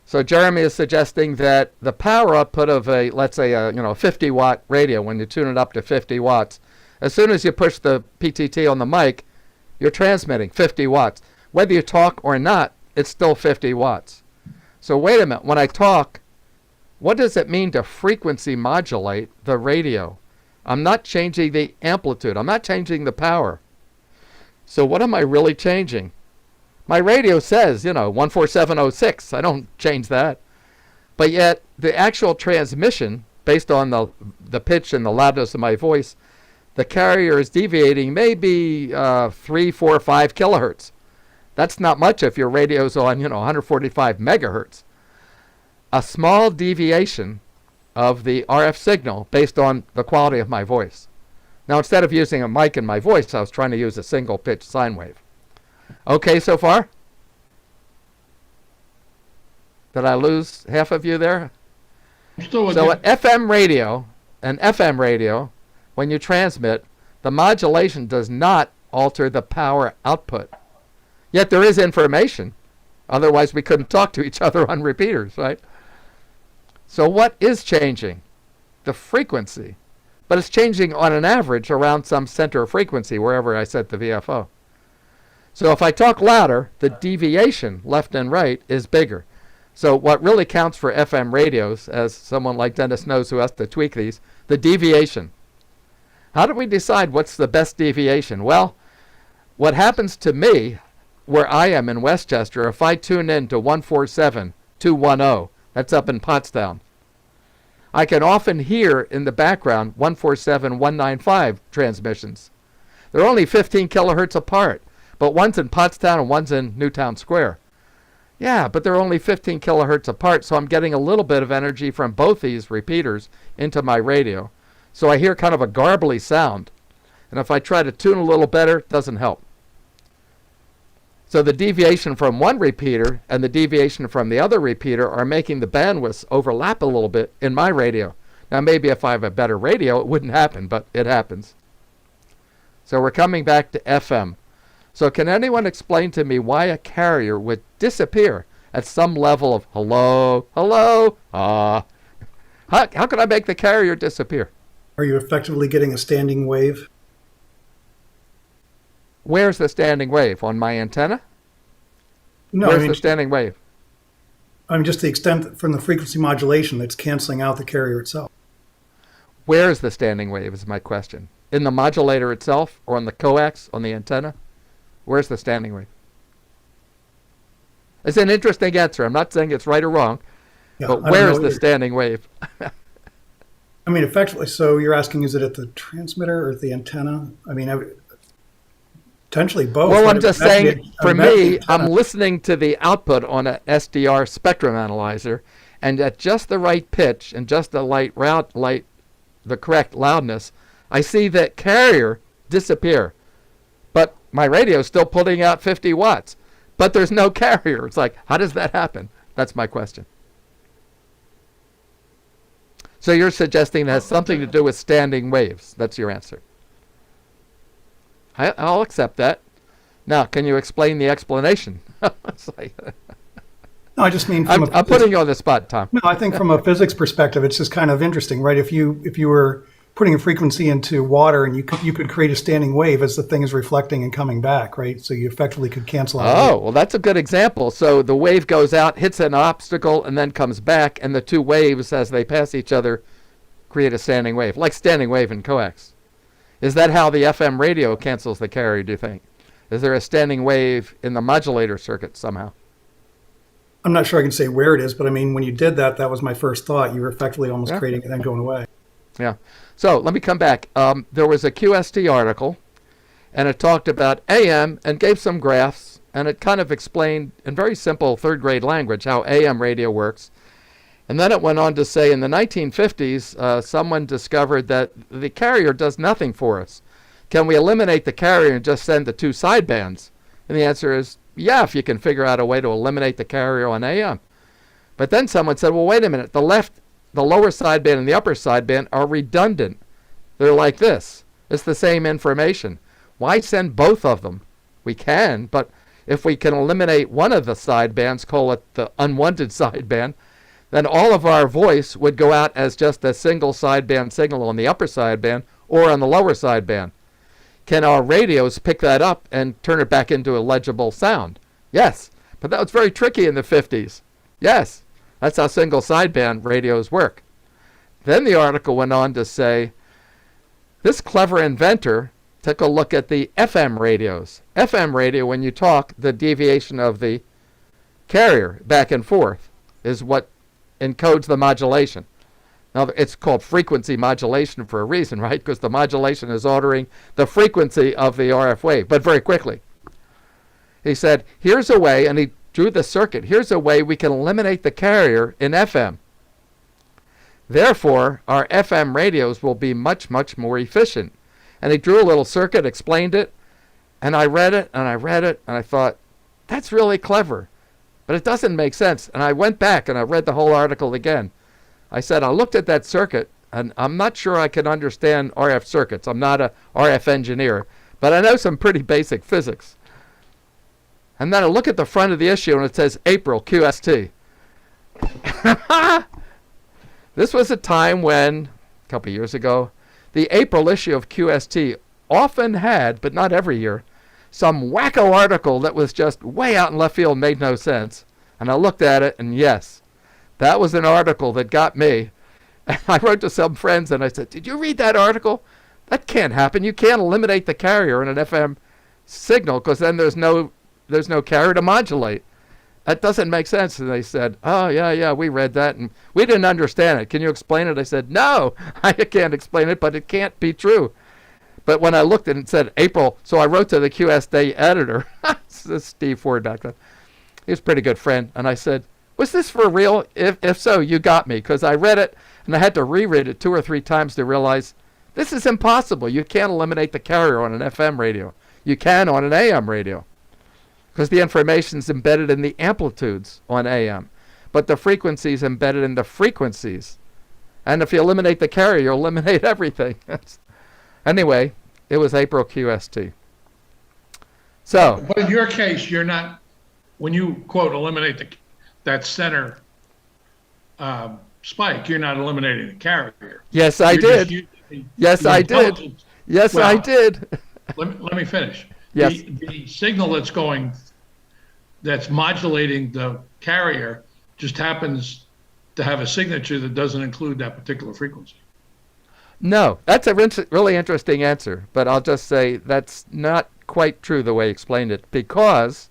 So Jeremy is suggesting that the power output of let's say a 50-watt radio, when you tune it up to 50 watts, as soon as you push the PTT on the mic, you're transmitting 50 watts. Whether you talk or not, it's still 50 watts. So wait a minute, when I talk, what does it mean to frequency modulate the radio? I'm not changing the amplitude. I'm not changing the power. So what am I really changing? My radio says, 14706. I don't change that. But yet, the actual transmission, based on the pitch and the loudness of my voice, the carrier is deviating maybe 3, 4, 5 kilohertz. That's not much if your radio's on, 145 megahertz. a small deviation of the RF signal based on the quality of my voice. Now, instead of using a mic in my voice, I was trying to use a single pitch sine wave. Okay so far? Did I lose half of you there? So an FM radio, when you transmit, the modulation does not alter the power output. Yet there is information. Otherwise, we couldn't talk to each other on repeaters, right? So what is changing? The frequency. But it's changing on an average around some center of frequency, wherever I set the VFO. So if I talk louder, the deviation left and right is bigger. So what really counts for FM radios, as someone like Dennis knows who has to tweak these, the deviation. How do we decide what's the best deviation? Well, what happens to me, where I am in Westchester, if I tune in to 147.210, that's up in Pottstown, I can often hear in the background 147.195 transmissions. They're only 15 kilohertz apart, but one's in Pottstown and one's in Newtown Square. Yeah, but they're only 15 kilohertz apart, so I'm getting a little bit of energy from both these repeaters into my radio. So I hear kind of a garbly sound. And if I try to tune a little better, it doesn't help. So the deviation from one repeater and the deviation from the other repeater are making the bandwidths overlap a little bit in my radio. Now maybe if I have a better radio, it wouldn't happen, but it happens. So we're coming back to FM. So can anyone explain to me why a carrier would disappear at some level of hello, hello, how can I make the carrier disappear? Are you effectively getting a standing wave? Where's the standing wave? On my antenna? No, Where's the standing wave? I mean, just the extent from the frequency modulation that's canceling out the carrier itself. Where's the standing wave is my question. In the modulator itself or on the coax on the antenna? Where's the standing wave? It's an interesting answer. I'm not saying it's right or wrong, but where's the standing wave? I mean, effectively, so you're asking, is it at the transmitter or at the antenna? I mean, potentially both. Well, I'm just saying, for me, I'm listening to the output on a SDR spectrum analyzer, and at just the right pitch and just the the correct loudness, I see that carrier disappear. But my radio is still putting out 50 watts. But there's no carrier. It's like, how does that happen? That's my question. So you're suggesting that has something to do with standing waves. That's your answer. I'll accept that. Now, can you explain the explanation? No, I just mean I'm putting you on the spot, Tom. No, I think from a physics perspective, it's just kind of interesting, right? If you were putting a frequency into water and you could create a standing wave as the thing is reflecting and coming back, right? So you effectively could cancel out. Oh, well, that's a good example. So the wave goes out, hits an obstacle, and then comes back, and the two waves, as they pass each other, create a standing wave, like standing wave in coax. Is that how the FM radio cancels the carrier, do you think? Is there a standing wave in the modulator circuit somehow? I'm not sure I can say where it is, but I mean, when you did that, that was my first thought. You were effectively almost creating it and then going away. Yeah. So let me come back. There was a QST article, and it talked about AM and gave some graphs, and it kind of explained in very simple third-grade language how AM radio works. And then it went on to say in the 1950s, someone discovered that the carrier does nothing for us. Can we eliminate the carrier and just send the two sidebands? And the answer is, yeah, if you can figure out a way to eliminate the carrier on AM. But then someone said, well, wait a minute, the lower sideband and the upper sideband are redundant. They're like this. It's the same information. Why send both of them? We can, but if we can eliminate one of the sidebands, call it the unwanted sideband, then all of our voice would go out as just a single sideband signal on the upper sideband or on the lower sideband. Can our radios pick that up and turn it back into a legible sound? Yes, but that was very tricky in the 50s. Yes, that's how single sideband radios work. Then the article went on to say, this clever inventor took a look at the FM radios. FM radio, when you talk, the deviation of the carrier back and forth is what encodes the modulation. Now, it's called frequency modulation for a reason, right? Because the modulation is altering the frequency of the RF wave, but very quickly. He said, here's a way, and he drew the circuit. Here's a way we can eliminate the carrier in FM. Therefore, our FM radios will be much, much more efficient. And he drew a little circuit, explained it, and I read it, and I read it, and I thought, that's really clever, but it doesn't make sense. And I went back and I read the whole article again. I said, I looked at that circuit, and I'm not sure I can understand RF circuits. I'm not a RF engineer, but I know some pretty basic physics. And then I look at the front of the issue, and it says April QST. This was a time when, a couple years ago, the April issue of QST often had, but not every year, some wacko article that was just way out in left field and made no sense. And I looked at it, and yes, that was an article that got me. And I wrote to some friends, and I said, did you read that article? That can't happen. You can't eliminate the carrier in an FM signal, because then there's no carrier to modulate. That doesn't make sense. And they said, oh, yeah, we read that, and we didn't understand it. Can you explain it? I said, no, I can't explain it, but it can't be true. But when I looked and it said April, so I wrote to the QST editor, this is Steve Ford back then. He was a pretty good friend. And I said, was this for real? If so, you got me, because I read it, and I had to reread it 2 or 3 times to realize this is impossible. You can't eliminate the carrier on an FM radio. You can on an AM radio, because the information is embedded in the amplitudes on AM, but the frequency is embedded in the frequencies. And if you eliminate the carrier, you eliminate everything. Anyway, it was April QST. So, but in your case, you're not, when you quote eliminate that center spike, you're not eliminating the carrier. Yes, I did. Yes, I did. Yes, I did. Let me finish. Yes. The signal that's modulating the carrier just happens to have a signature that doesn't include that particular frequency. No, that's a really interesting answer, but I'll just say that's not quite true the way you explained it, because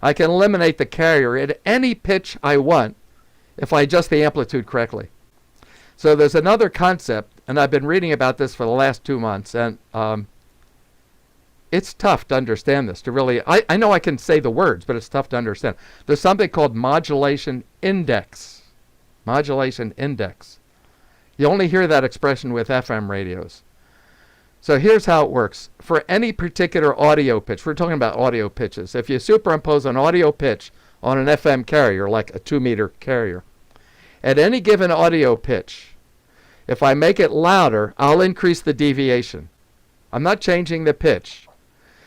I can eliminate the carrier at any pitch I want if I adjust the amplitude correctly. So there's another concept, and I've been reading about this for the last 2 months, and it's tough to understand this. I know I can say the words, but it's tough to understand. There's something called modulation index. Modulation index. You only hear that expression with FM radios. So here's how it works. For any particular audio pitch, we're talking about audio pitches. If you superimpose an audio pitch on an FM carrier, like a 2-meter carrier, at any given audio pitch, if I make it louder, I'll increase the deviation. I'm not changing the pitch.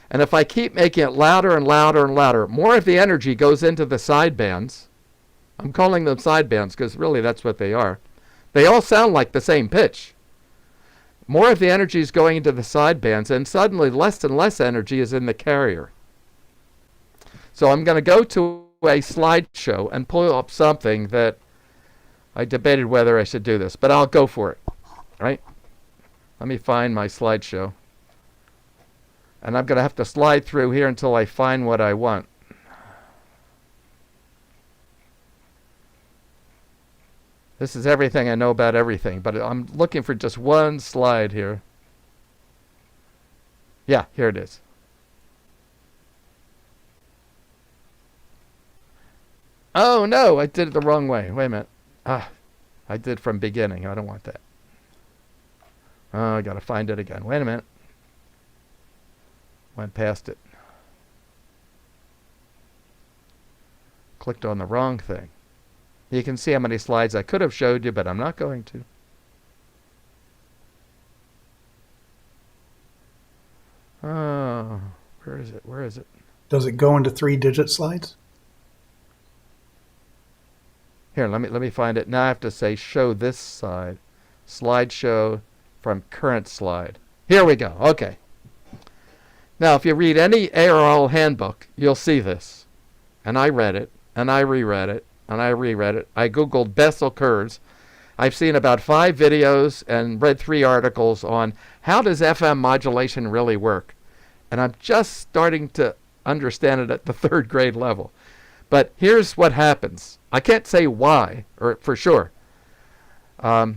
And if I keep making it louder and louder and louder, more of the energy goes into the sidebands. I'm calling them sidebands because really that's what they are. They all sound like the same pitch. More of the energy is going into the sidebands, and suddenly less and less energy is in the carrier. So I'm going to go to a slideshow and pull up something that I debated whether I should do this, but I'll go for it. Right? Let me find my slideshow. And I'm going to have to slide through here until I find what I want. This is everything I know about everything, but I'm looking for just one slide here. Yeah, here it is. Oh no, I did it the wrong way. Wait a minute. I did from beginning. I don't want that. Oh, I gotta find it again. Wait a minute. Went past it. Clicked on the wrong thing. You can see how many slides I could have showed you, but I'm not going to. Oh, where is it? Where is it? Does it go into 3-digit slides? Here, let me find it. Now I have to say show this side. Slideshow from current slide. Here we go. Okay. Now, if you read any ARL handbook, you'll see this. And I read it, and I reread it, and I reread it. I Googled Bessel curves. I've seen about 5 videos and read 3 articles on how does FM modulation really work. And I'm just starting to understand it at the 3rd grade level. But here's what happens. I can't say why, or for sure. I've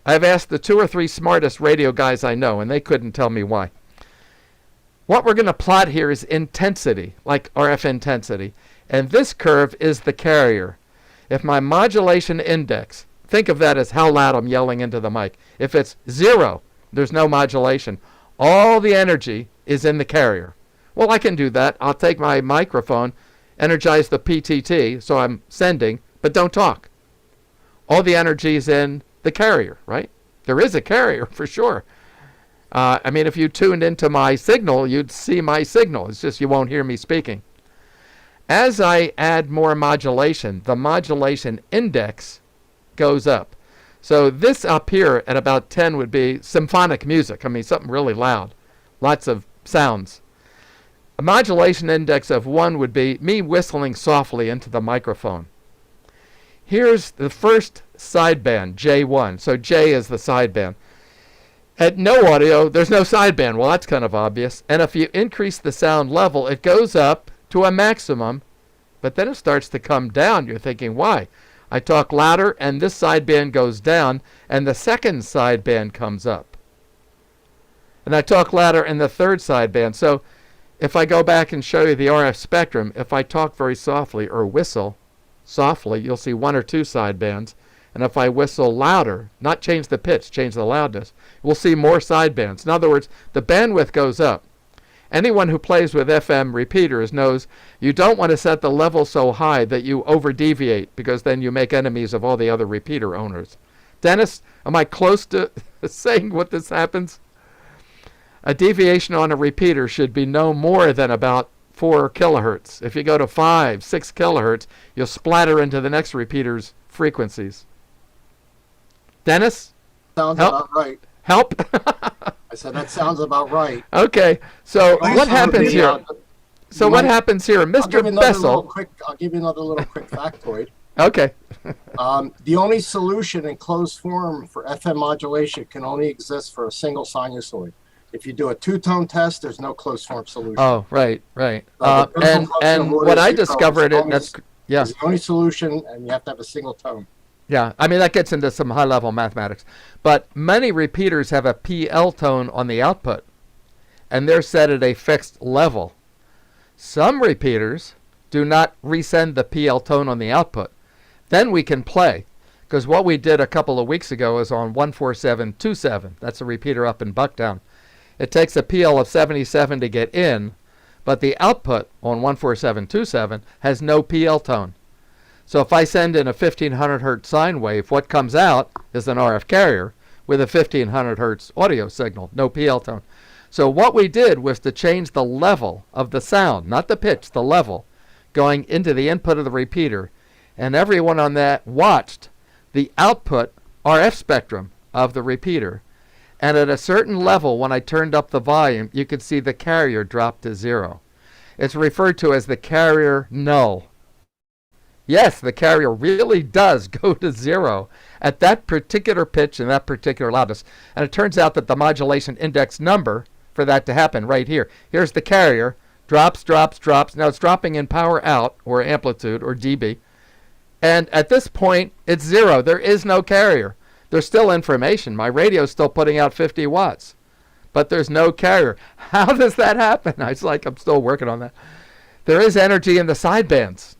asked the 2 or 3 smartest radio guys I know, and they couldn't tell me why. What we're going to plot here is intensity, like RF intensity. And this curve is the carrier. If my modulation index, think of that as how loud I'm yelling into the mic. If it's 0, there's no modulation. All the energy is in the carrier. Well, I can do that. I'll take my microphone, energize the PTT, so I'm sending, but don't talk. All the energy is in the carrier, right? There is a carrier for sure. I mean, if you tuned into my signal, you'd see my signal. It's just you won't hear me speaking. As I add more modulation, the modulation index goes up. So this up here at about 10 would be symphonic music. I mean, something really loud. Lots of sounds. A modulation index of 1 would be me whistling softly into the microphone. Here's the first sideband, J1. So J is the sideband. At no audio, there's no sideband. Well, that's kind of obvious. And if you increase the sound level, it goes up to a maximum, but then it starts to come down. You're thinking, why? I talk louder, and this sideband goes down, and the second sideband comes up. And I talk louder, and the third sideband. So if I go back and show you the RF spectrum, if I talk very softly or whistle softly, you'll see 1 or 2 sidebands. And if I whistle louder, not change the pitch, change the loudness, we'll see more sidebands. In other words, the bandwidth goes up. Anyone who plays with FM repeaters knows you don't want to set the level so high that you over-deviate, because then you make enemies of all the other repeater owners. Dennis, am I close to saying what this happens? A deviation on a repeater should be no more than about 4 kilohertz. If you go to 5, 6 kilohertz, you'll splatter into the next repeater's frequencies. Dennis? Sounds Help? about right. Help? I said that sounds about right. Okay, so Also, what happens here? So what happens here? Mr. Bessel. I'll give you another little quick factoid. Okay. The only solution in closed form for FM modulation can only exist for a single sinusoid. If you do a 2-tone test, there's no closed form solution. Oh, right. The And function of what I Morse discovered, is yeah. the only solution, and you have to have a single tone. Yeah, I mean, that gets into some high-level mathematics. But many repeaters have a PL tone on the output, and they're set at a fixed level. Some repeaters do not resend the PL tone on the output. Then we can play, because what we did a couple of weeks ago is on 14727. That's a repeater up in Bucktown. It takes a PL of 77 to get in, but the output on 14727 has no PL tone. So if I send in a 1500 hertz sine wave, what comes out is an RF carrier with a 1500 hertz audio signal, no PL tone. So what we did was to change the level of the sound, not the pitch, the level, going into the input of the repeater. And everyone on that watched the output RF spectrum of the repeater. And at a certain level, when I turned up the volume, you could see the carrier drop to 0. It's referred to as the carrier null. Yes, the carrier really does go to 0 at that particular pitch and that particular loudness. And it turns out that the modulation index number for that to happen right here. Here's the carrier, drops, drops, drops. Now it's dropping in power out, or amplitude, or dB. And at this point, it's 0. There is no carrier. There's still information. My radio's still putting out 50 watts. But there's no carrier. How does that happen? It's like I'm still working on that. There is energy in the sidebands.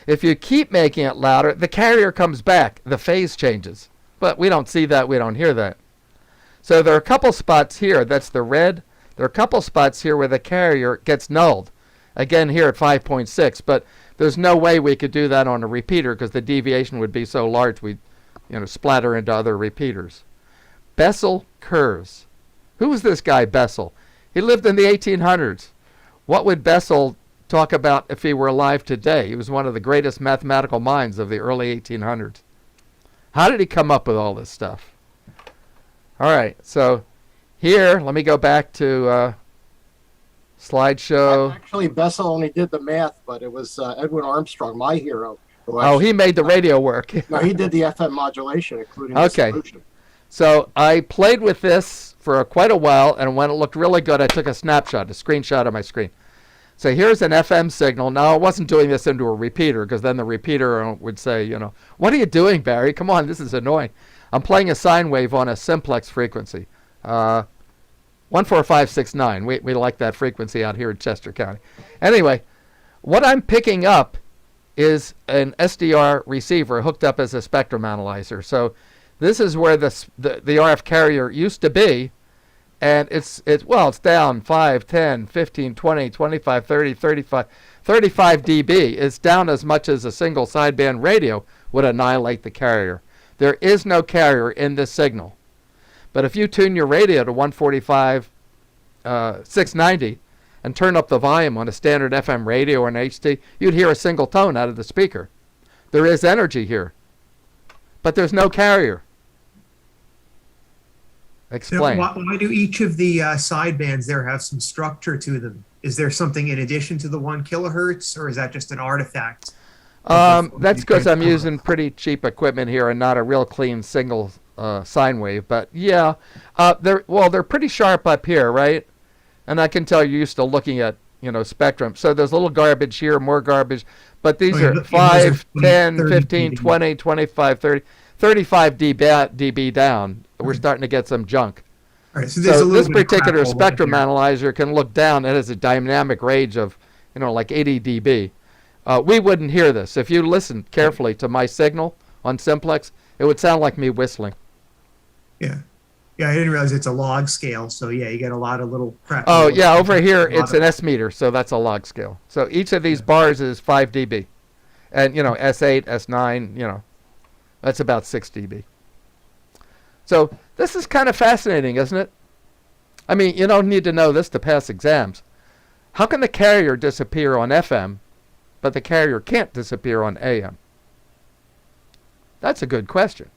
If you keep making it louder, the carrier comes back. The phase changes. But we don't see that. We don't hear that. So there are a couple spots here. That's the red. There are a couple spots here where the carrier gets nulled. Again, here at 5.6. But there's no way we could do that on a repeater because the deviation would be so large we'd splatter into other repeaters. Bessel curves. Who was this guy, Bessel? He lived in the 1800s. What would Bessel talk about if he were alive today? He was one of the greatest mathematical minds of the early 1800s. How did he come up with all this stuff? All right, so here, let me go back to slideshow. Actually, Bessel only did the math, but it was Edwin Armstrong, my hero. Oh, he made the radio work. No, he did the FM modulation, including the solution. So I played with this for quite a while, and when it looked really good, I took a snapshot, a screenshot of my screen. So here's an FM signal. Now, I wasn't doing this into a repeater, because then the repeater would say, what are you doing, Barry? Come on, this is annoying. I'm playing a sine wave on a simplex frequency. 14569. We like that frequency out here in Chester County. Anyway, What I'm picking up is an SDR receiver hooked up as a spectrum analyzer. So this is where the RF carrier used to be, and it's down 5, 10, 15, 20, 25, 30, 35 dB. It's down as much as a single sideband radio would annihilate the carrier. There is no carrier in this signal. But if you tune your radio to 145, 690, and turn up the volume on a standard FM radio or an HT, you'd hear a single tone out of the speaker. There is energy here, but there's no carrier. Explain. So why do each of the sidebands there have some structure to them? Is there something in addition to the 1 kilohertz, or is that just an artifact? That's because I'm using pretty cheap equipment here and not a real clean single sine wave. But yeah, they're pretty sharp up here, right? And I can tell you're used to looking at spectrum. So there's a little garbage here, more garbage, but these are 5, 10, 15, 20, 25, 30, 35 dB down. We're starting to get some junk. All right, so this particular spectrum analyzer can look down. It has a dynamic range of, like 80 dB. We wouldn't hear this. If you listened carefully to my signal on simplex, it would sound like me whistling. Yeah. Yeah, I didn't realize it's a log scale. So yeah, you get a lot of little crap. Oh yeah, over here it's an S meter, so that's a log scale. So each of these bars is 5 dB. And S8, S9, that's about 6 dB. So this is kind of fascinating, isn't it? I mean, you don't need to know this to pass exams. How can the carrier disappear on FM, but the carrier can't disappear on AM? That's a good question,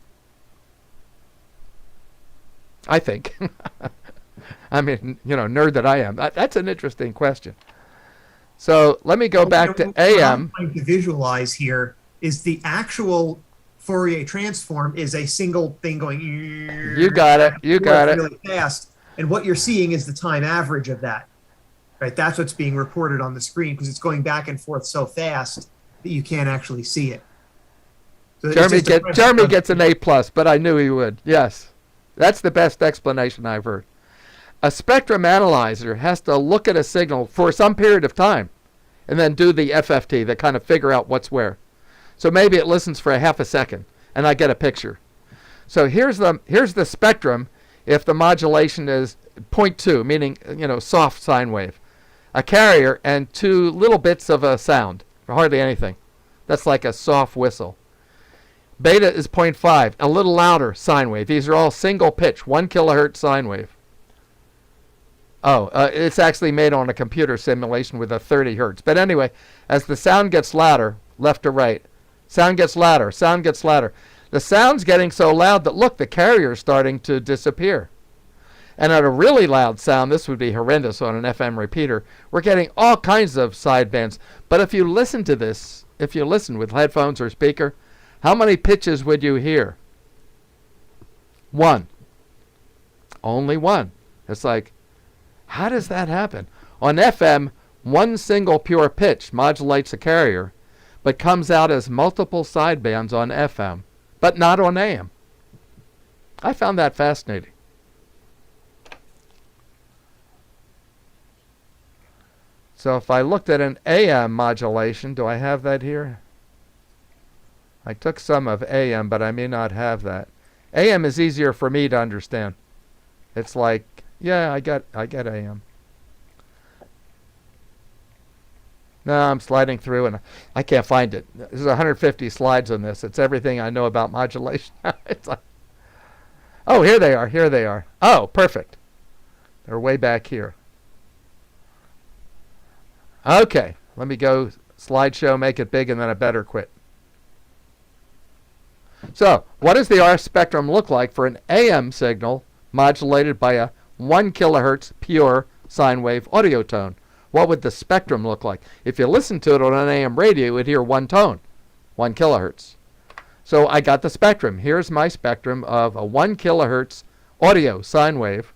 I think. I mean, nerd that I am. That's an interesting question. So let me go back to AM. What I'm trying to visualize here is the actual Fourier transform is a single thing going. You got it. You got it. Really fast, and what you're seeing is the time average of that. Right, that's what's being reported on the screen because it's going back and forth so fast that you can't actually see it. So Jeremy gets an A+, but I knew he would. Yes, that's the best explanation I've heard. A spectrum analyzer has to look at a signal for some period of time and then do the FFT that kind of figure out what's where. So maybe it listens for a half a second and I get a picture. So here's the spectrum if the modulation is 0.2, meaning soft sine wave. A carrier and 2 little bits of a sound, or hardly anything. That's like a soft whistle. Beta is 0.5, a little louder sine wave. These are all single pitch, 1 kilohertz sine wave. It's actually made on a computer simulation with a 30 hertz. But anyway, as the sound gets louder, left to right, sound gets louder, sound gets louder. The sound's getting so loud that, look, the carrier's starting to disappear. And at a really loud sound, this would be horrendous on an FM repeater, we're getting all kinds of sidebands. But if you listen to this, if you listen with headphones or speaker, how many pitches would you hear? 1. Only 1. It's like, how does that happen? On FM, 1 single pure pitch modulates a carrier, but comes out as multiple sidebands on FM, but not on AM. I found that fascinating. So if I looked at an AM modulation, do I have that here? I took some of AM, but I may not have that. AM is easier for me to understand. It's like, yeah, I get AM. No, I'm sliding through and I can't find it. There's 150 slides on this. It's everything I know about modulation. It's like, oh, here they are. Here they are. Oh, perfect. They're way back here. Okay, let me go slideshow, make it big, and then I better quit. So, what does the RF spectrum look like for an AM signal modulated by a 1 kilohertz pure sine wave audio tone? What would the spectrum look like? If you listen to it on an AM radio, you would hear 1 tone, 1 kilohertz. So I got the spectrum. Here's my spectrum of a 1 kilohertz audio sine wave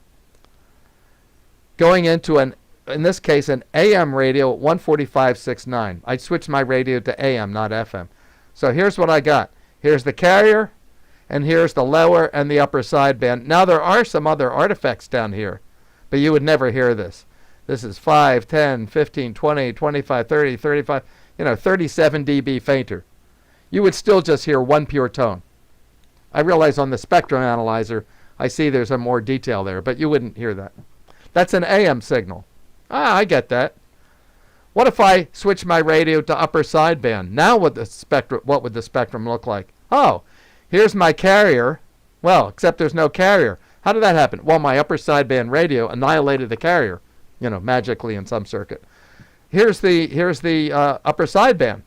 going into in this case, an AM radio at 145.69. I switched my radio to AM, not FM. So here's what I got. Here's the carrier, and here's the lower and the upper sideband. Now there are some other artifacts down here, but you would never hear this. This is 5, 10, 15, 20, 25, 30, 35, 37 dB fainter. You would still just hear one pure tone. I realize on the spectrum analyzer, I see there's a more detail there, but you wouldn't hear that. That's an AM signal. I get that. What if I switch my radio to upper sideband? Now what would the spectrum look like? Oh, here's my carrier. Well, except there's no carrier. How did that happen? Well, my upper sideband radio annihilated the carrier, magically in some circuit. Here's the upper sideband.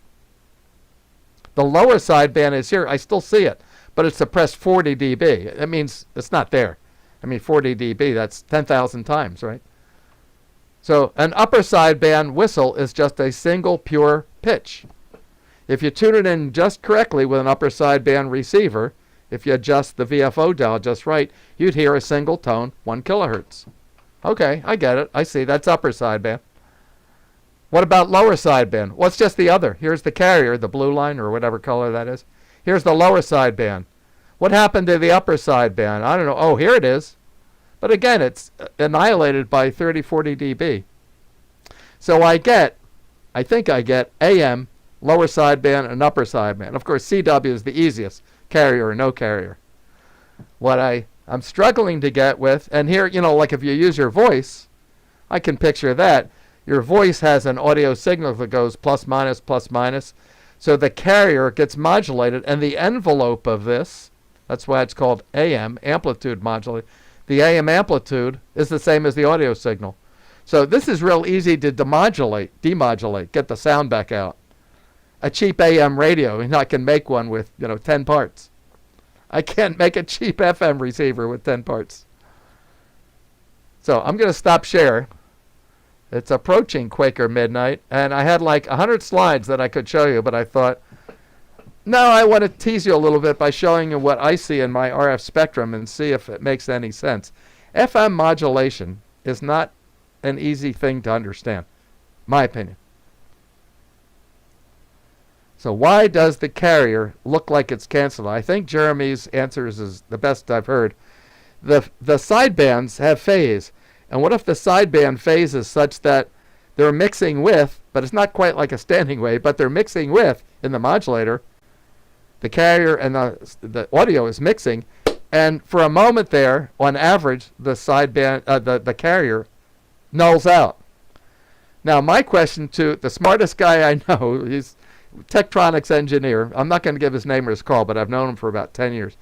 The lower sideband is here. I still see it, but it's suppressed 40 dB. That means it's not there. 40 dB, that's 10,000 times, right? So an upper sideband whistle is just a single pure pitch. If you tune it in just correctly with an upper sideband receiver, if you adjust the VFO dial just right, you'd hear a single tone, 1 kilohertz. Okay, I get it. I see. That's upper sideband. What about lower sideband? Well, it's just the other. Here's the carrier, the blue line or whatever color that is. Here's the lower sideband. What happened to the upper sideband? I don't know. Oh, here it is. But again, it's annihilated by 30, 40 dB. So I think I get AM, lower sideband, and upper sideband. Of course, CW is the easiest, carrier or no carrier. What I'm struggling to get with, and here, like if you use your voice, I can picture that. Your voice has an audio signal that goes plus, minus. So the carrier gets modulated, and the envelope of this, that's why it's called AM, amplitude modulated. The AM amplitude is the same as the audio signal. So this is real easy to demodulate, get the sound back out. A cheap AM radio, I can make one with 10 parts. I can't make a cheap FM receiver with 10 parts. So I'm going to stop share. It's approaching Quaker midnight, and I had like 100 slides that I could show you, but I thought, no, I want to tease you a little bit by showing you what I see in my RF spectrum and see if it makes any sense. FM modulation is not an easy thing to understand, my opinion. So why does the carrier look like it's canceled? I think Jeremy's answers is the best I've heard. The sidebands have phase. And what if the sideband phase is such that they're mixing with, but it's not quite like a standing wave, but they're mixing with, in the modulator, the carrier and the audio is mixing, and for a moment there, on average, the sideband, the carrier nulls out. Now, my question to the smartest guy I know, he's Tektronix engineer. I'm not going to give his name or his call, but I've known him for about 10 years.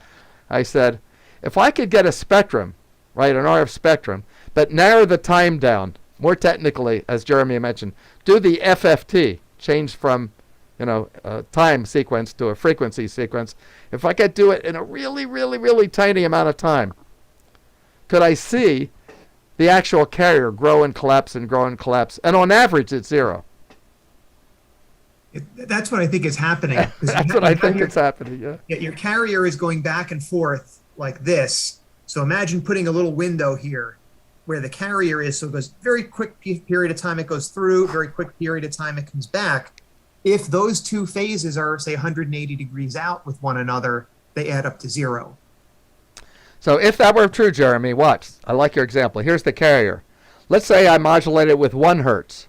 I said, if I could get a spectrum, right, an RF spectrum, but narrow the time down, more technically, as Jeremy mentioned, do the FFT, change from, a time sequence to a frequency sequence. If I could do it in a really, really, really tiny amount of time, could I see the actual carrier grow and collapse and grow and collapse? And on average, it's 0. That's what I think is happening. That's what I think is happening, yeah. Your carrier is going back and forth like this. So imagine putting a little window here where the carrier is. So it goes very quick period of time it goes through, very quick period of time it comes back. If those two phases are, say, 180 degrees out with one another, they add up to 0. So if that were true, Jeremy, watch. I like your example. Here's the carrier. Let's say I modulate it with 1 hertz.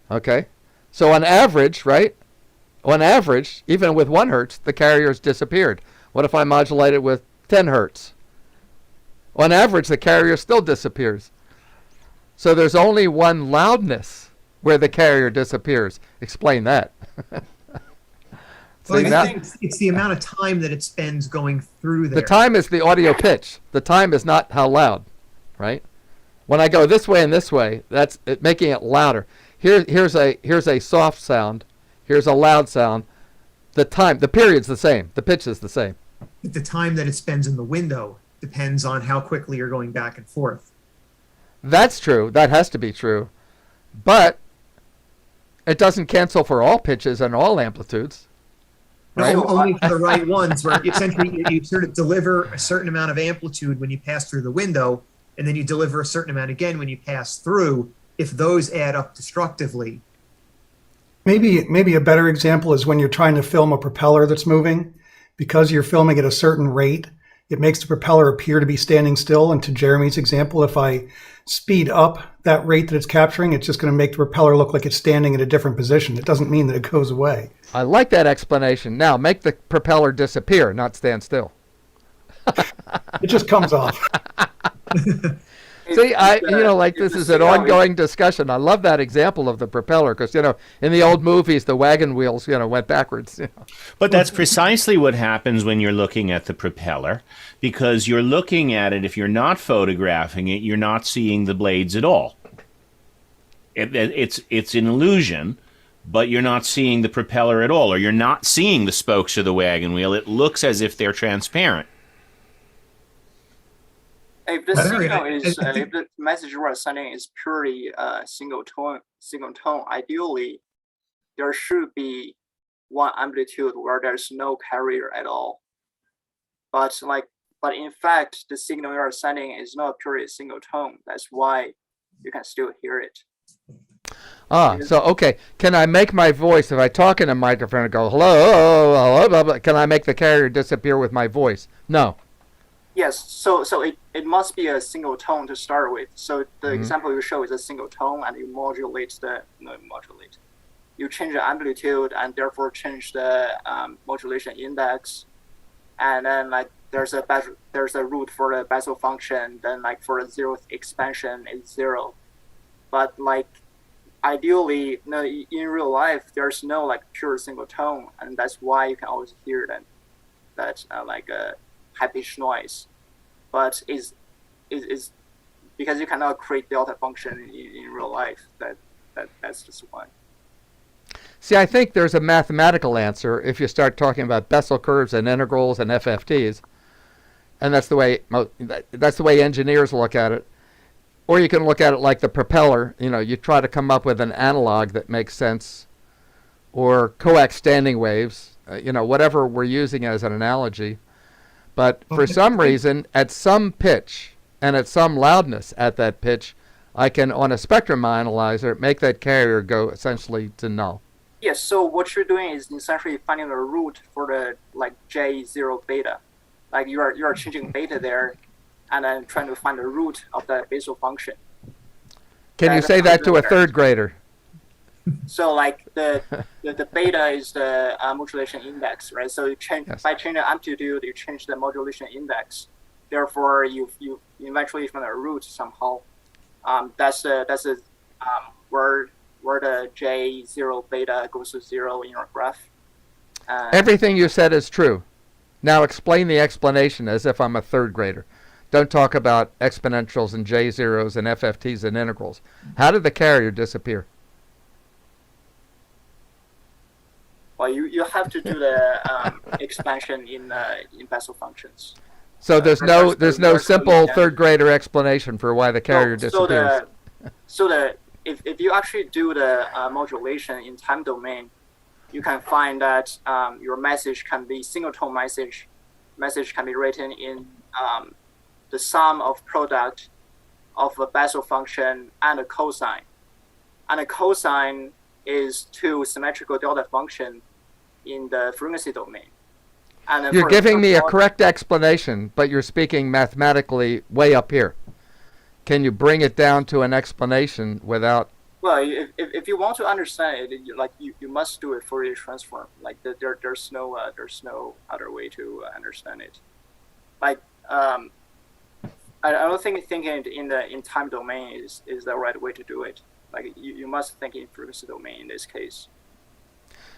Okay? So on average, right? On average, even with 1 hertz, the carrier's disappeared. What if I modulate it with 10 hertz? On average, the carrier still disappears. So there's only one loudness where the carrier disappears. Explain that. Well, I think it's the amount of time that it spends going through there. The time is the audio pitch. The time is not how loud, right? When I go this way and this way, that's it, making it louder. Here's a soft sound. Here's a loud sound. The period's the same. The pitch is the same. The time that it spends in the window depends on how quickly you're going back and forth. That's true. That has to be true. But it doesn't cancel for all pitches and all amplitudes. Right? No, only for the right ones, where essentially you sort of deliver a certain amount of amplitude when you pass through the window, and then you deliver a certain amount again when you pass through, if those add up destructively. Maybe a better example is when you're trying to film a propeller that's moving. Because you're filming at a certain rate, it makes the propeller appear to be standing still. And to Jeremy's example, if I speed up that rate that it's capturing, it's just going to make the propeller look like it's standing in a different position. It doesn't mean that it goes away. I like that explanation. Now, make the propeller disappear, not stand still. It just comes off. See, this is an ongoing discussion. I love that example of the propeller because, in the old movies, the wagon wheels, went backwards. But that's precisely what happens when you're looking at the propeller, because you're looking at it. If you're not photographing it, you're not seeing the blades at all. It's an illusion, but you're not seeing the propeller at all, or you're not seeing the spokes of the wagon wheel. It looks as if they're transparent. If the signal is, if the message we're sending is purely single tone, ideally, there should be one amplitude where there's no carrier at all. But in fact, the signal you are sending is not purely a single tone. That's why you can still hear it. So okay, can I make my voice, if I talk in a microphone and go, hello, blah, blah, can I make the carrier disappear with my voice? No. Yes, so it must be a single tone to start with. So the example you show is a single tone, and you you change the amplitude and therefore change the modulation index, and then there's a root for the Bessel function. Then for the zeroth expansion is 0, but ideally, in real life, there's no pure single tone, and that's why you can always hear that a high-pitched noise, but is because you cannot create delta function in real life. That's just why. See, I think there's a mathematical answer if you start talking about Bessel curves and integrals and FFTs, and that's the way engineers look at it. Or you can look at it like the propeller. You try to come up with an analog that makes sense, or coax standing waves. Whatever we're using as an analogy. But for some reason, at some pitch and at some loudness at that pitch, I can, on a spectrum analyzer, make that carrier go essentially to null. Yes, so what you're doing is essentially finding a root for the J0 beta. You are changing beta there and then trying to find the root of the Bessel function. Can you say that to a third grader? So the beta is the modulation index, right? So you change by changing the amplitude, you change the modulation index. Therefore, you eventually find a root somehow. That's where the J0 beta goes to 0 in your graph. Everything you said is true. Now explain the explanation as if I'm a third grader. Don't talk about exponentials and J0s and FFTs and integrals. How did the carrier disappear? Well, you have to do the expansion in Bessel functions. So there's no simple third grader explanation for why the carrier disappears. If you actually do the modulation in time domain, you can find that your message can be single tone message. Message can be written in the sum of product of a Bessel function and a cosine, and a cosine is two symmetrical delta function in the frequency domain. And you're giving me a correct explanation, but you're speaking mathematically way up here. Can you bring it down to an explanation without? Well, if you want to understand it, you must do a Fourier transform. There's no other way to understand it. I don't think thinking it in time domain is the right way to do it. You must think in frequency domain in this case.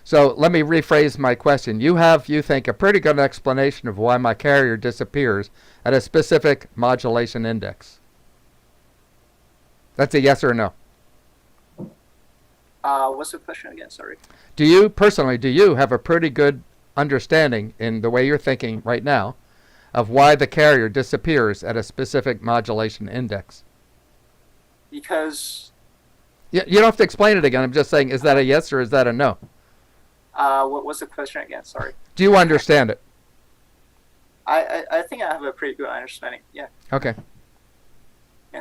So let me rephrase my question. You think, a pretty good explanation of why my carrier disappears at a specific modulation index. That's a yes or no. What's the question again? Sorry. Do you have a pretty good understanding in the way you're thinking right now of why the carrier disappears at a specific modulation index? Because... You don't have to explain it again. I'm just saying, is that a yes or is that a no? What's the question again? Sorry. Do you understand it? I think I have a pretty good understanding. Yeah. Okay.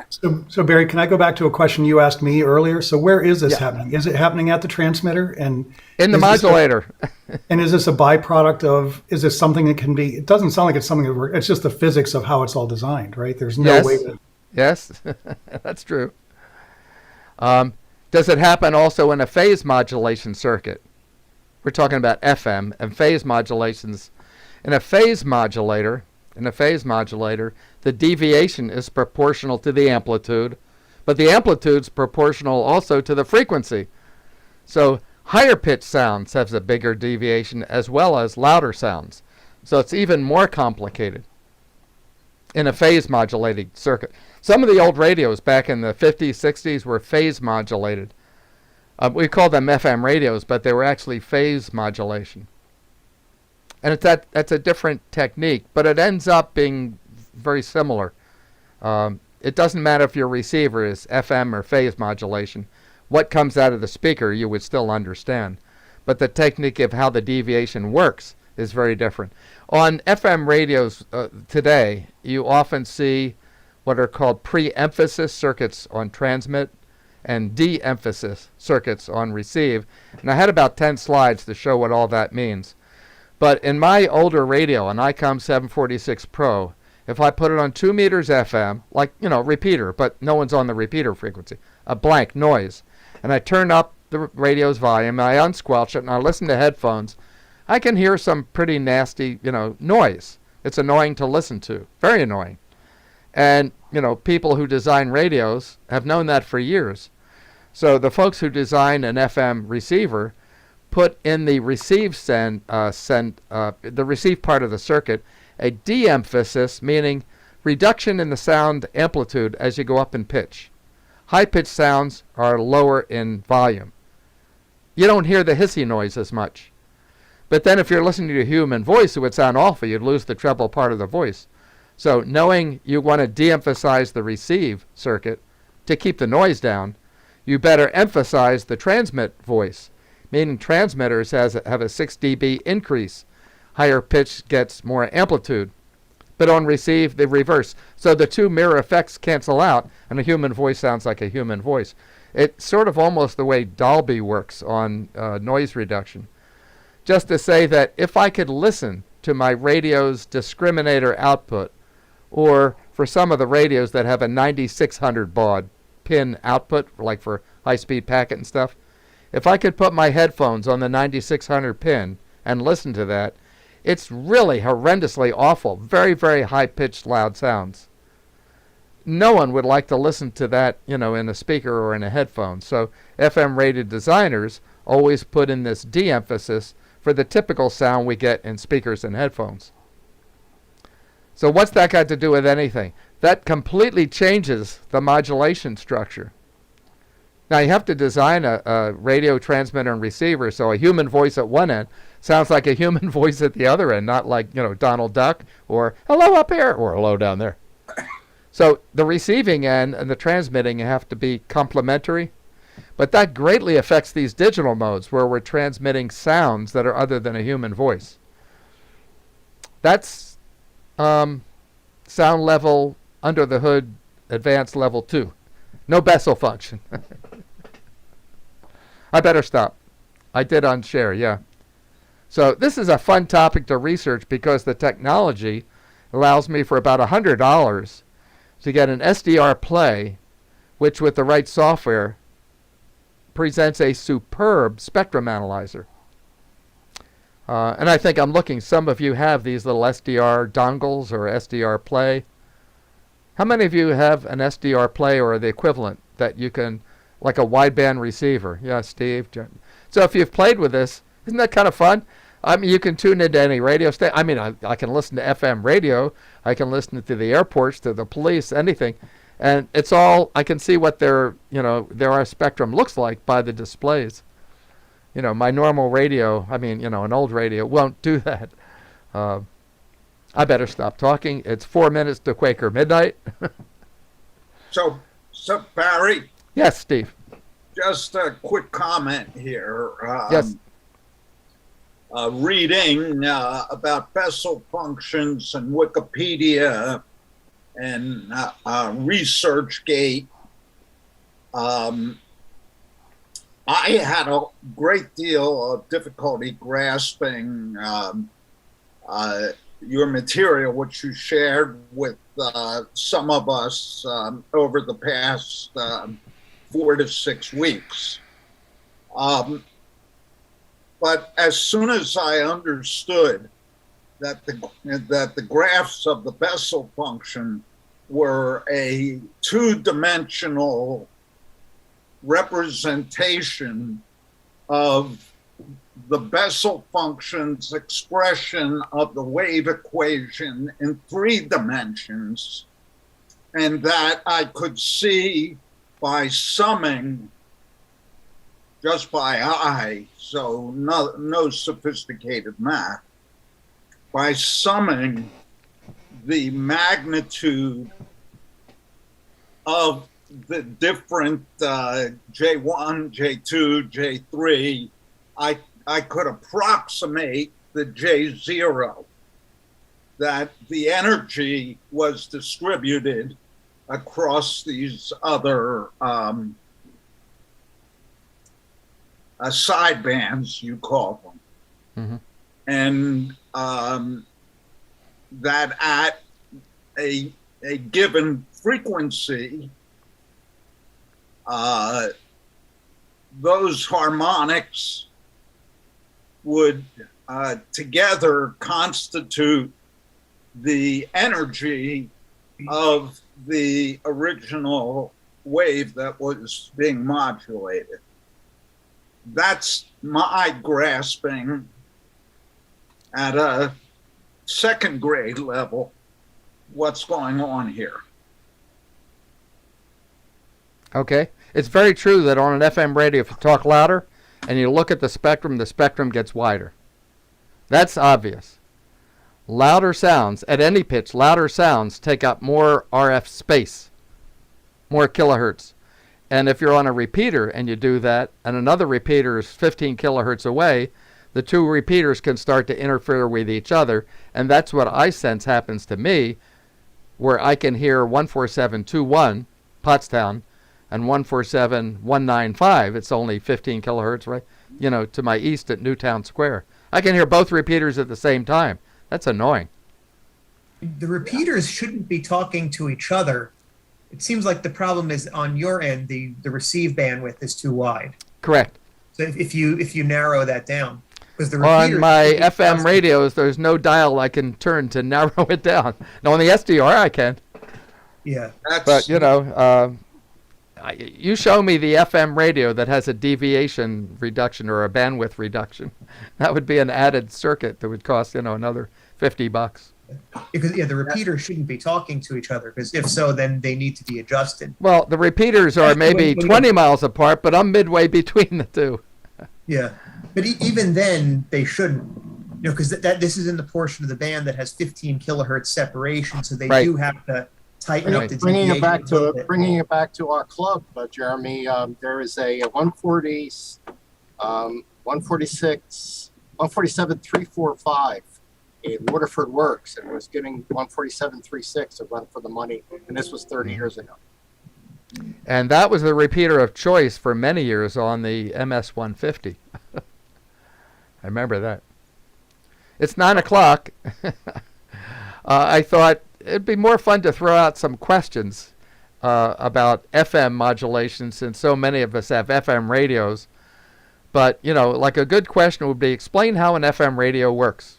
So Barry, can I go back to a question you asked me earlier? So where is this Yeah. happening? Is it happening at the transmitter and In the is this modulator. and is this a byproduct of? Is this something that can be? It doesn't sound like it's something that works. It's just the physics of how it's all designed, right? There's no Yes. way to. Yes, that's true. Does it happen also in a phase modulation circuit? We're talking about FM and phase modulations. In a phase modulator, the deviation is proportional to the amplitude, but the amplitude's proportional also to the frequency. So higher pitched sounds have a bigger deviation as well as louder sounds. So it's even more complicated in a phase modulated circuit. Some of the old radios back in the 50s, 60s were phase modulated. We called them FM radios, but they were actually phase modulation. And that's a different technique, but it ends up being very similar. It doesn't matter if your receiver is FM or phase modulation. What comes out of the speaker you would still understand. But the technique of how the deviation works is very different. On FM radios today, you often see what are called pre-emphasis circuits on transmit and de-emphasis circuits on receive. And I had about 10 slides to show what all that means. But in my older radio, an ICOM 746 Pro, if I put it on 2 meters FM, like, repeater, but no one's on the repeater frequency, a blank noise, and I turn up the radio's volume, I unsquelch it, and I listen to headphones, I can hear some pretty nasty, noise. It's annoying to listen to, very annoying. And, people who design radios have known that for years. So the folks who design an FM receiver put in the receive the receive part of the circuit a de-emphasis, meaning reduction in the sound amplitude as you go up in pitch. High-pitched sounds are lower in volume. You don't hear the hissy noise as much. But then if you're listening to a human voice, it would sound awful. You'd lose the treble part of the voice. So knowing you want to de-emphasize the receive circuit to keep the noise down, you better emphasize the transmit voice, meaning transmitters have a 6 dB increase. Higher pitch gets more amplitude. But on receive, the reverse. So the two mirror effects cancel out, and a human voice sounds like a human voice. It's sort of almost the way Dolby works on noise reduction. Just to say that if I could listen to my radio's discriminator output, or for some of the radios that have a 9600 baud pin output, like for high-speed packet and stuff, if I could put my headphones on the 9600 pin and listen to that, it's really horrendously awful, very, very high-pitched, loud sounds. No one would like to listen to that, in a speaker or in a headphone. So FM radio designers always put in this de-emphasis for the typical sound we get in speakers and headphones. So what's that got to do with anything? That completely changes the modulation structure. Now you have to design a radio transmitter and receiver so a human voice at one end sounds like a human voice at the other end, not like, Donald Duck or hello up here or hello down there. So the receiving end and the transmitting have to be complementary, but that greatly affects these digital modes where we're transmitting sounds that are other than a human voice. That's sound level under the hood advanced level 2. No Bessel function. I better stop. I did unshare, yeah. So this is a fun topic to research because the technology allows me for about $100 to get an SDR play, which with the right software presents a superb spectrum analyzer. And I think I'm looking, some of you have these little SDR dongles or SDR play. How many of you have an SDR play or the equivalent that you can, like a wideband receiver? Yeah, Steve. So if you've played with this, isn't that kind of fun? I mean, you can tune into any radio station. I mean, I can listen to FM radio. I can listen to the airports, to the police, anything. And it's all, I can see what their spectrum looks like by the displays. My normal radio, an old radio won't do that. I better stop talking. It's 4 minutes to Quaker midnight. So Barry. Yes, Steve. Just a quick comment here. Yes. Reading about Bessel functions and Wikipedia, and ResearchGate, I had a great deal of difficulty grasping your material, which you shared with some of us over the past 4 to 6 weeks. But as soon as I understood that the graphs of the Bessel function were a two-dimensional representation of the Bessel function's expression of the wave equation in 3 dimensions, and that I could see by summing just by eye, so no sophisticated math, by summing the magnitude of the different J1, J2, J3, I could approximate the J0, that the energy was distributed across these other side bands, you call them. And that at a given frequency, those harmonics would together constitute the energy of the original wave that was being modulated. That's my grasping at a second grade level what's going on here. Okay. It's very true that on an FM radio, if you talk louder and you look at the spectrum gets wider. That's obvious. Louder sounds, at any pitch, louder sounds take up more RF space, more kilohertz. And if you're on a repeater and you do that, and another repeater is 15 kilohertz away, the two repeaters can start to interfere with each other. And that's what I sense happens to me, where I can hear 14721, Pottstown, and 147.195. It's only 15 kilohertz, right? You know, to my east at Newtown Square. I can hear both repeaters at the same time. That's annoying. The repeaters shouldn't be talking to each other. It seems like the problem is on your end, the receive bandwidth is too wide. Correct. So if you narrow that down, because the On repeaters my should be FM constant. radios, there's no dial I can turn to narrow it down. Now on the SDR I can. Yeah. But you know, you show me the FM radio that has a deviation reduction or a bandwidth reduction. That would be an added circuit that would cost, you know, another $50. Because the repeaters shouldn't be talking to each other, because if so, then they need to be adjusted. Well, the repeaters are maybe 20 miles apart, but I'm midway between the two. Yeah, but even then they shouldn't, you know, because this is in the portion of the band that has 15 kilohertz separation, so they Right. do have to tighten up the Bringing it deviation back a little to bit. our club, Jeremy. There is a 140, 146, 147.345 in Waterford Works, and was getting 147.36 a run for the money, and this was 30 years ago. And that was the repeater of choice for many years on the MS-150. I remember that. It's 9 o'clock. I thought it'd be more fun to throw out some questions about FM modulation, since so many of us have FM radios. But, you know, like a good question would be, explain how an FM radio works.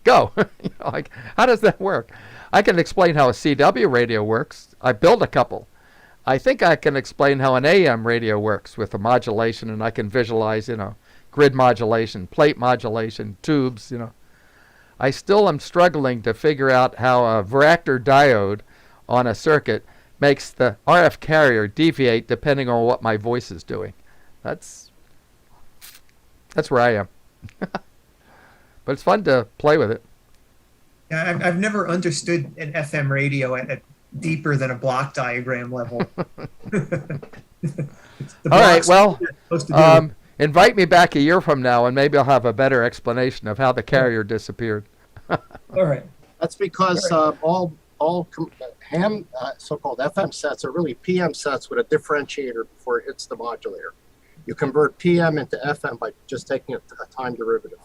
Go. You know, like, how does that work? I can explain how a CW radio works. I built a couple. I think I can explain how an AM radio works with the modulation, and I can visualize, you know, grid modulation, plate modulation, tubes, you know. I still am struggling to figure out how a varactor diode on a circuit makes the RF carrier deviate depending on what my voice is doing. That's where I am. But it's fun to play with it. Yeah, I've never understood an FM radio at deeper than a block diagram level. All right, well, invite me back a year from now, and maybe I'll have a better explanation of how the carrier disappeared. All right. That's because all ham, so-called FM sets are really PM sets with a differentiator before it hits the modulator. You convert PM into FM by just taking a time derivative.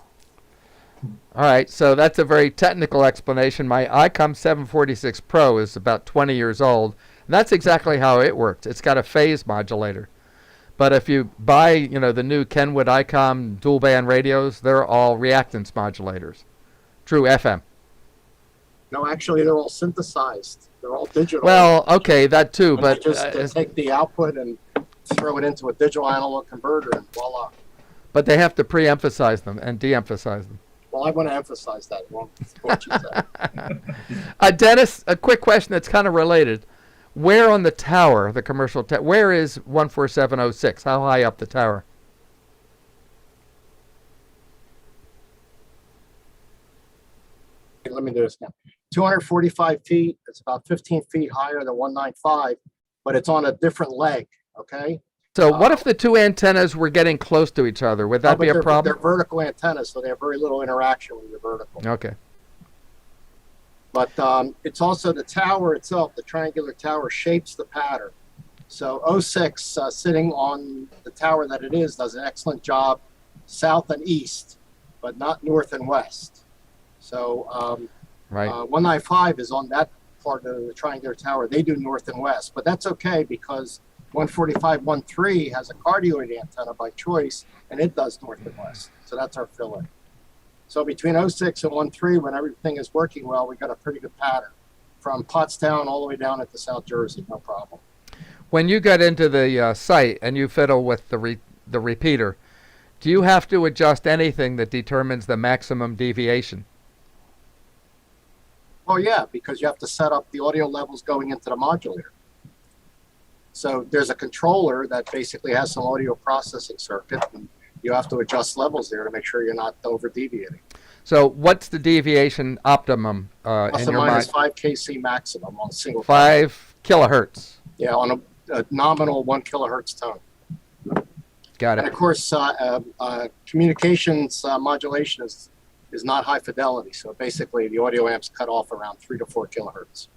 All right, so that's a very technical explanation. My ICOM 746 Pro is about 20 years old, and that's exactly how it works. It's got a phase modulator. But if you buy, you know, the new Kenwood ICOM dual band radios, they're all reactance modulators. True FM. No, actually, they're all synthesized. They're all digital. Well, okay, that too, And but they take the output and throw it into a digital analog converter, and voila. but they have to pre-emphasize them and de-emphasize them. Well, I want to emphasize that. Well, what you said. Dennis, a quick question that's kind of related. Where on the tower, the commercial tower, where is 14706? How high up the tower? Let me do this now. 245 feet. It's about 15 feet higher than 195, but it's on a different leg. Okay. So what if the two antennas were getting close to each other? Would that be a problem? They're vertical antennas, so they have very little interaction when you're vertical. Okay. But it's also the tower itself, the triangular tower shapes the pattern. So 06 sitting on the tower that it is does an excellent job south and east, but not north and west. So right. 195 is on that part of the triangular tower. They do north and west, but that's okay because 145.13 has a cardioid antenna by choice, and it does north and west. So that's our fill-in. So between 06 and 13, when everything is working well, we got a pretty good pattern from Pottstown all the way down into South Jersey, no problem. When you get into the site and you fiddle with the repeater, do you have to adjust anything that determines the maximum deviation? Oh yeah, because you have to set up the audio levels going into the modulator. So there's a controller that basically has some audio processing circuit, and you have to adjust levels there to make sure you're not over deviating. So what's the deviation optimum Plus in and your minus mind? 5 kC maximum on single. 5 kilohertz. Yeah, on a nominal 1 kilohertz tone. Got And it. of course, communications modulation is not high fidelity. So basically, the audio amps cut off around 3 to 4 kilohertz.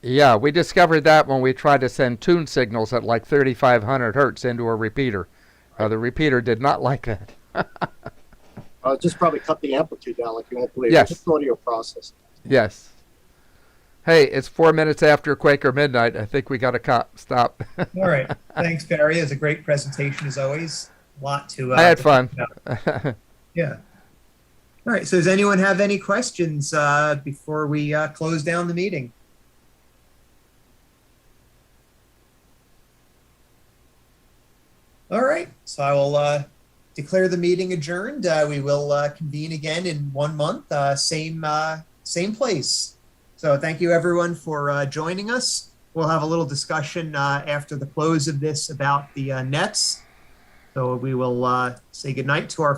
Yeah, we discovered that when we tried to send tune signals at like 3,500 hertz into a repeater. The repeater did not like that. Just probably cut the amplitude down like you won't believe. Yes. It's just audio processing. Yes. Hey, it's 4 minutes after Quaker midnight. I think we got to stop. All right. Thanks, Barry. It was a great presentation as always. A lot to. I had fun. Yeah. All right. So does anyone have any questions before we close down the meeting? All right. So I will declare the meeting adjourned. We will convene again in 1 month, same place. So thank you everyone for joining us. We'll have a little discussion after the close of this about the nets. So we will say goodnight to our